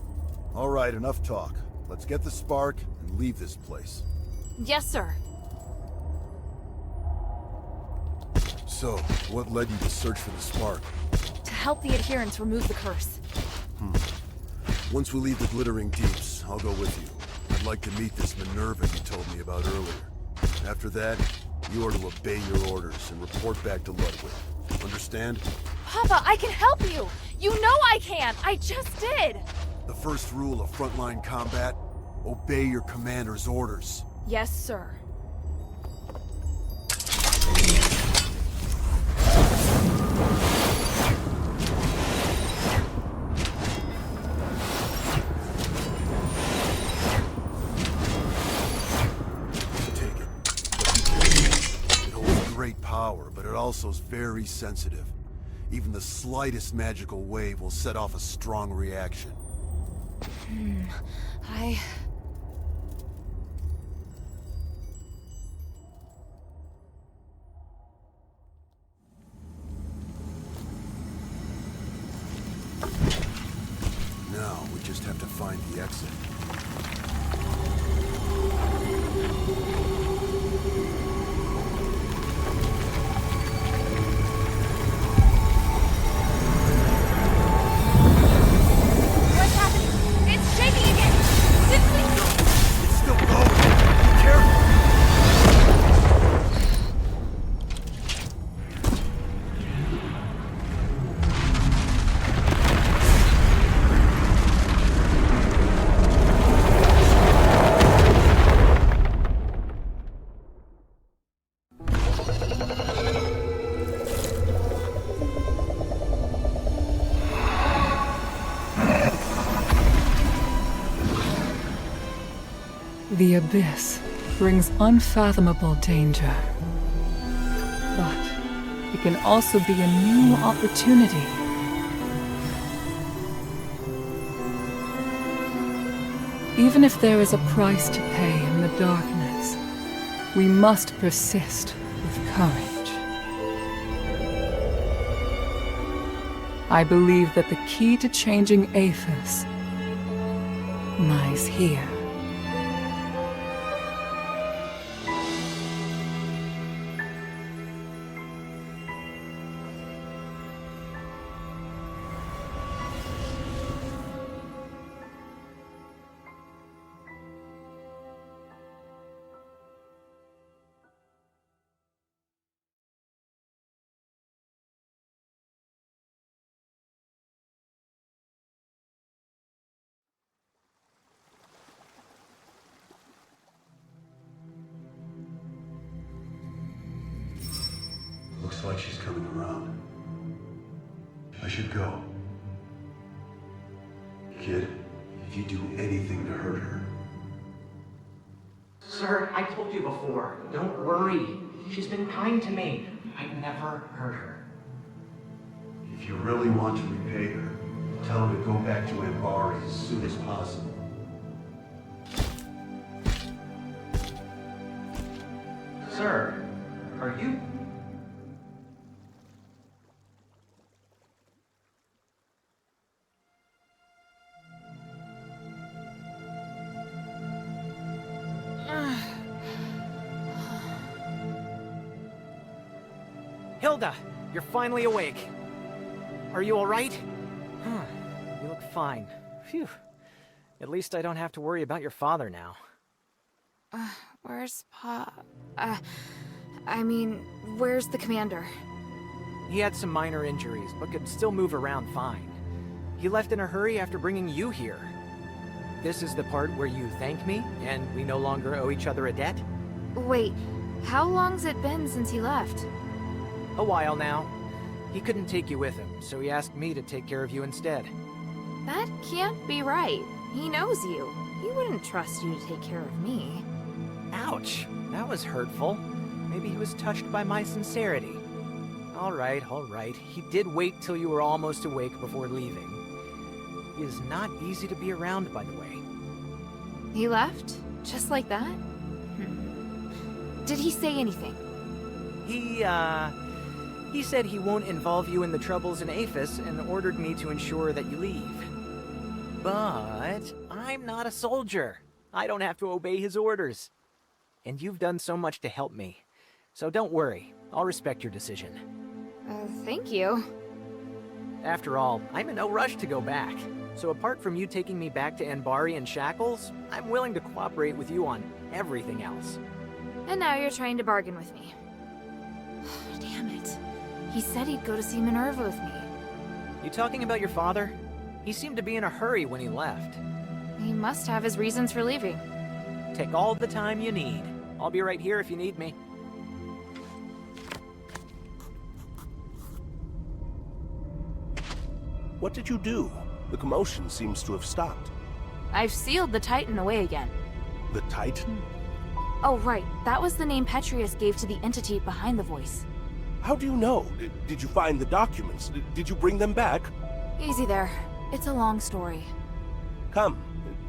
All right, enough talk. Let's get the spark and leave this place. Yes, sir. So, what led you to search for the spark? To help the adherents remove the curse. Once we leave the Glittering Deeps, I'll go with you. I'd like to meet this Minerva you told me about earlier. After that, you are to obey your orders and report back to Ludwig. Understand? Papa, I can help you! You know I can! I just did! The first rule of frontline combat, obey your commander's orders. Yes, sir. Take it. It holds great power, but it also is very sensitive. Even the slightest magical wave will set off a strong reaction. Now, we just have to find the exit. What's happening? It's shaking again! It's still going! Be careful! The abyss brings unfathomable danger. But it can also be a new opportunity. Even if there is a price to pay in the darkness, we must persist with courage. I believe that the key to changing Aphis lies here. Looks like she's coming around. I should go. Kid, if you do anything to hurt her... Sir, I told you before, don't worry. She's been kind to me. I've never hurt her. If you really want to repay her, tell her to go back to Ambari as soon as possible. Sir, are you... Hilda, you're finally awake. Are you all right? You look fine. Phew. At least I don't have to worry about your father now. Where's Pa? Where's the commander? He had some minor injuries, but could still move around fine. He left in a hurry after bringing you here. This is the part where you thank me, and we no longer owe each other a debt? Wait, how long's it been since he left? A while now. He couldn't take you with him, so he asked me to take care of you instead. That can't be right. He knows you. He wouldn't trust you to take care of me. Ouch, that was hurtful. Maybe he was touched by my sincerity. All right. He did wait till you were almost awake before leaving. He is not easy to be around, by the way. He left? Just like that? Did he say anything? He said he won't involve you in the troubles in Aphis and ordered me to ensure that you leave. But I'm not a soldier. I don't have to obey his orders. And you've done so much to help me. So don't worry. I'll respect your decision. Thank you. After all, I'm in no rush to go back. So apart from you taking me back to Anbari in shackles, I'm willing to cooperate with you on everything else. And now you're trying to bargain with me. Damn it. He said he'd go to see Minerva with me. You talking about your father? He seemed to be in a hurry when he left. He must have his reasons for leaving. Take all the time you need. I'll be right here if you need me. What did you do? The commotion seems to have stopped. I've sealed the Titan away again. The Titan? Oh, right. That was the name Petrius gave to the entity behind the voice. How do you know? Did you find the documents? Did you bring them back? Easy there. It's a long story. Come,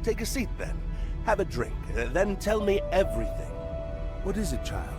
take a seat then. Have a drink, then tell me everything. What is it, child?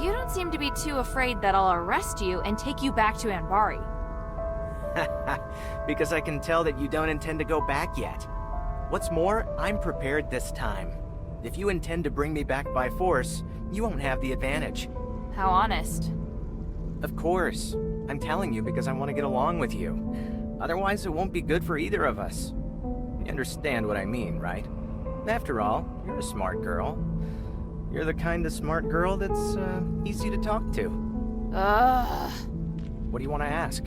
You don't seem to be too afraid that I'll arrest you and take you back to Anbari. Because I can tell that you don't intend to go back yet. What's more, I'm prepared this time. If you intend to bring me back by force, you won't have the advantage. How honest. Of course. I'm telling you because I want to get along with you. Otherwise, it won't be good for either of us. You understand what I mean, right? After all, you're a smart girl. You're the kind of smart girl that's, easy to talk to. Ugh. What do you want to ask?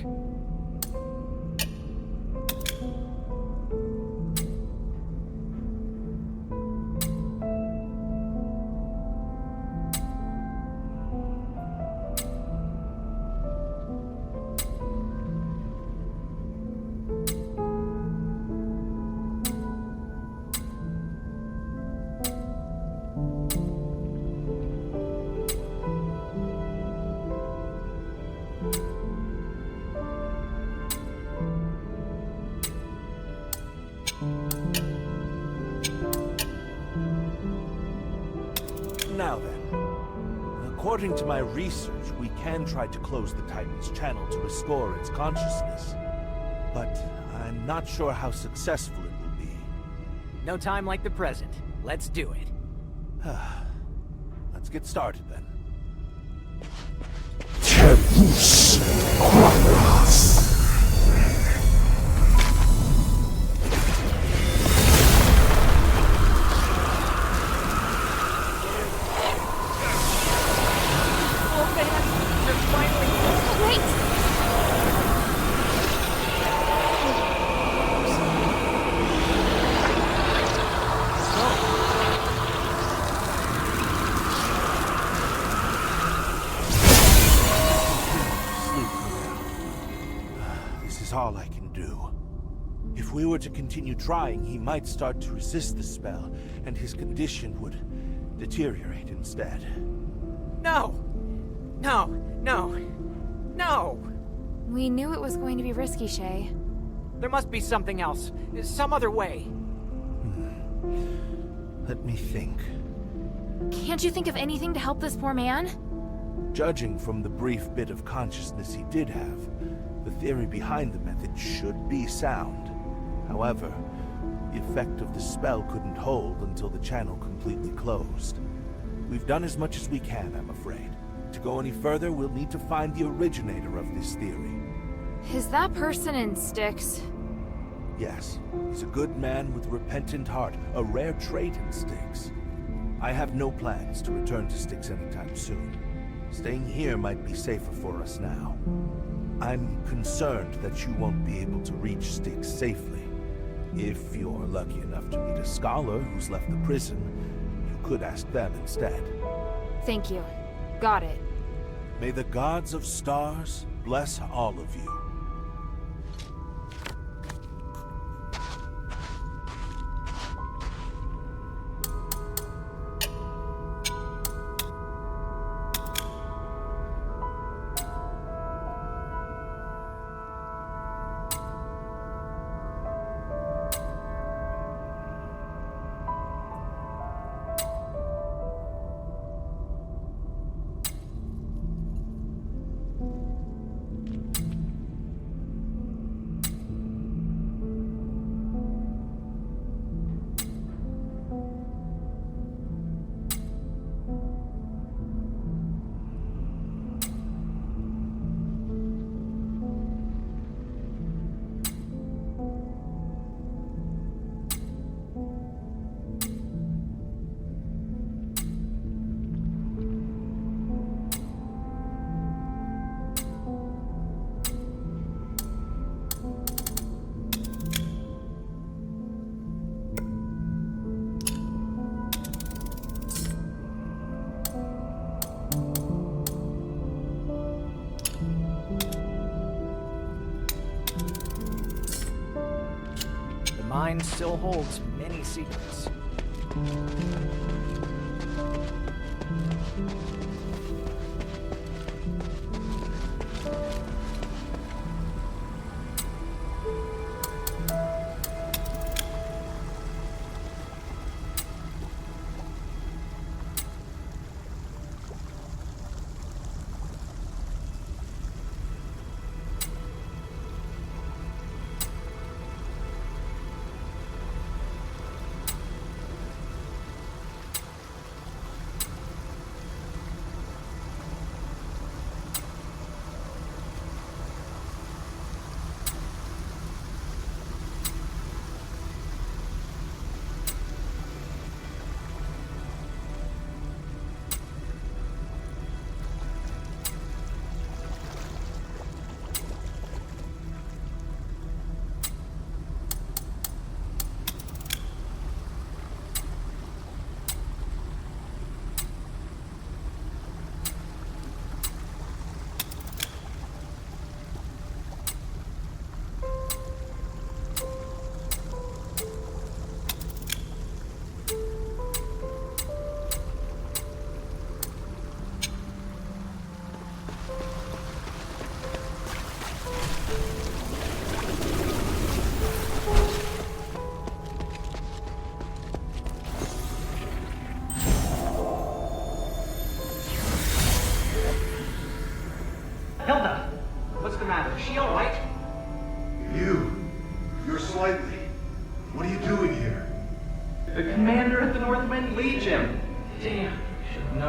Now then, according to my research, we can try to close the Titan's channel to restore its consciousness. But I'm not sure how successful it will be. No time like the present. Let's do it. Let's get started then. All I can do. If we were to continue trying, he might start to resist the spell, and his condition would deteriorate instead. No! No! No! No! We knew it was going to be risky, Shay. There must be something else. Some other way. Let me think. Can't you think of anything to help this poor man? Judging from the brief bit of consciousness he did have, the theory behind the method should be sound. However, the effect of the spell couldn't hold until the channel completely closed. We've done as much as we can, I'm afraid. To go any further, we'll need to find the originator of this theory. Is that person in Styx? Yes, he's a good man with a repentant heart, a rare trait in Styx. I have no plans to return to Styx anytime soon. Staying here might be safer for us now. I'm concerned that you won't be able to reach Styx safely. If you're lucky enough to meet a scholar who's left the prison, you could ask them instead. Thank you. Got it. May the gods of stars bless all of you. Mine still holds many secrets.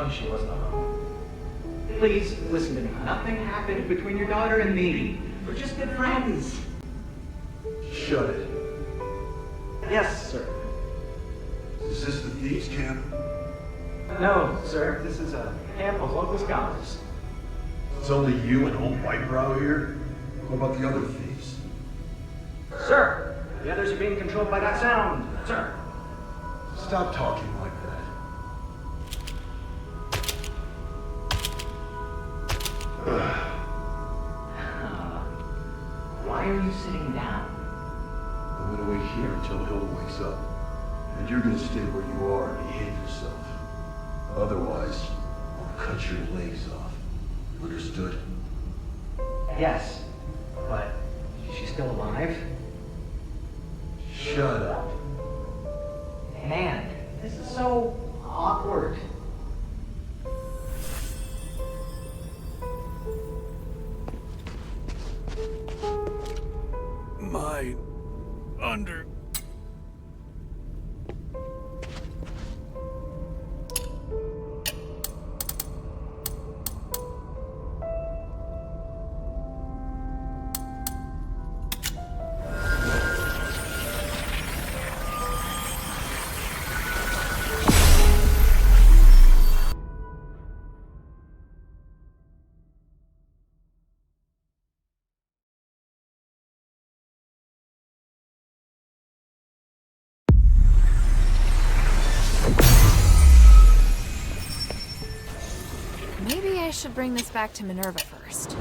you she wasn't alone. Please, listen to me. Nothing happened between your daughter and me. We're just good friends. Shut it. Yes, sir. Is this the thieves' camp? No, sir. This is a camp of local scholars. It's only you and old Whitebrow here? What about the other thieves? Sir, the others are being controlled by that sound. Sir. Stop talking like that. Why are you sitting down? I'm gonna wait here until Hilda wakes up. And you're gonna stay where you are and behave yourself. Otherwise, I'll cut your legs off. Understood? Yes, but is she still alive? Shut up. Man, this is so awkward. My under... Maybe I should bring this back to Minerva first.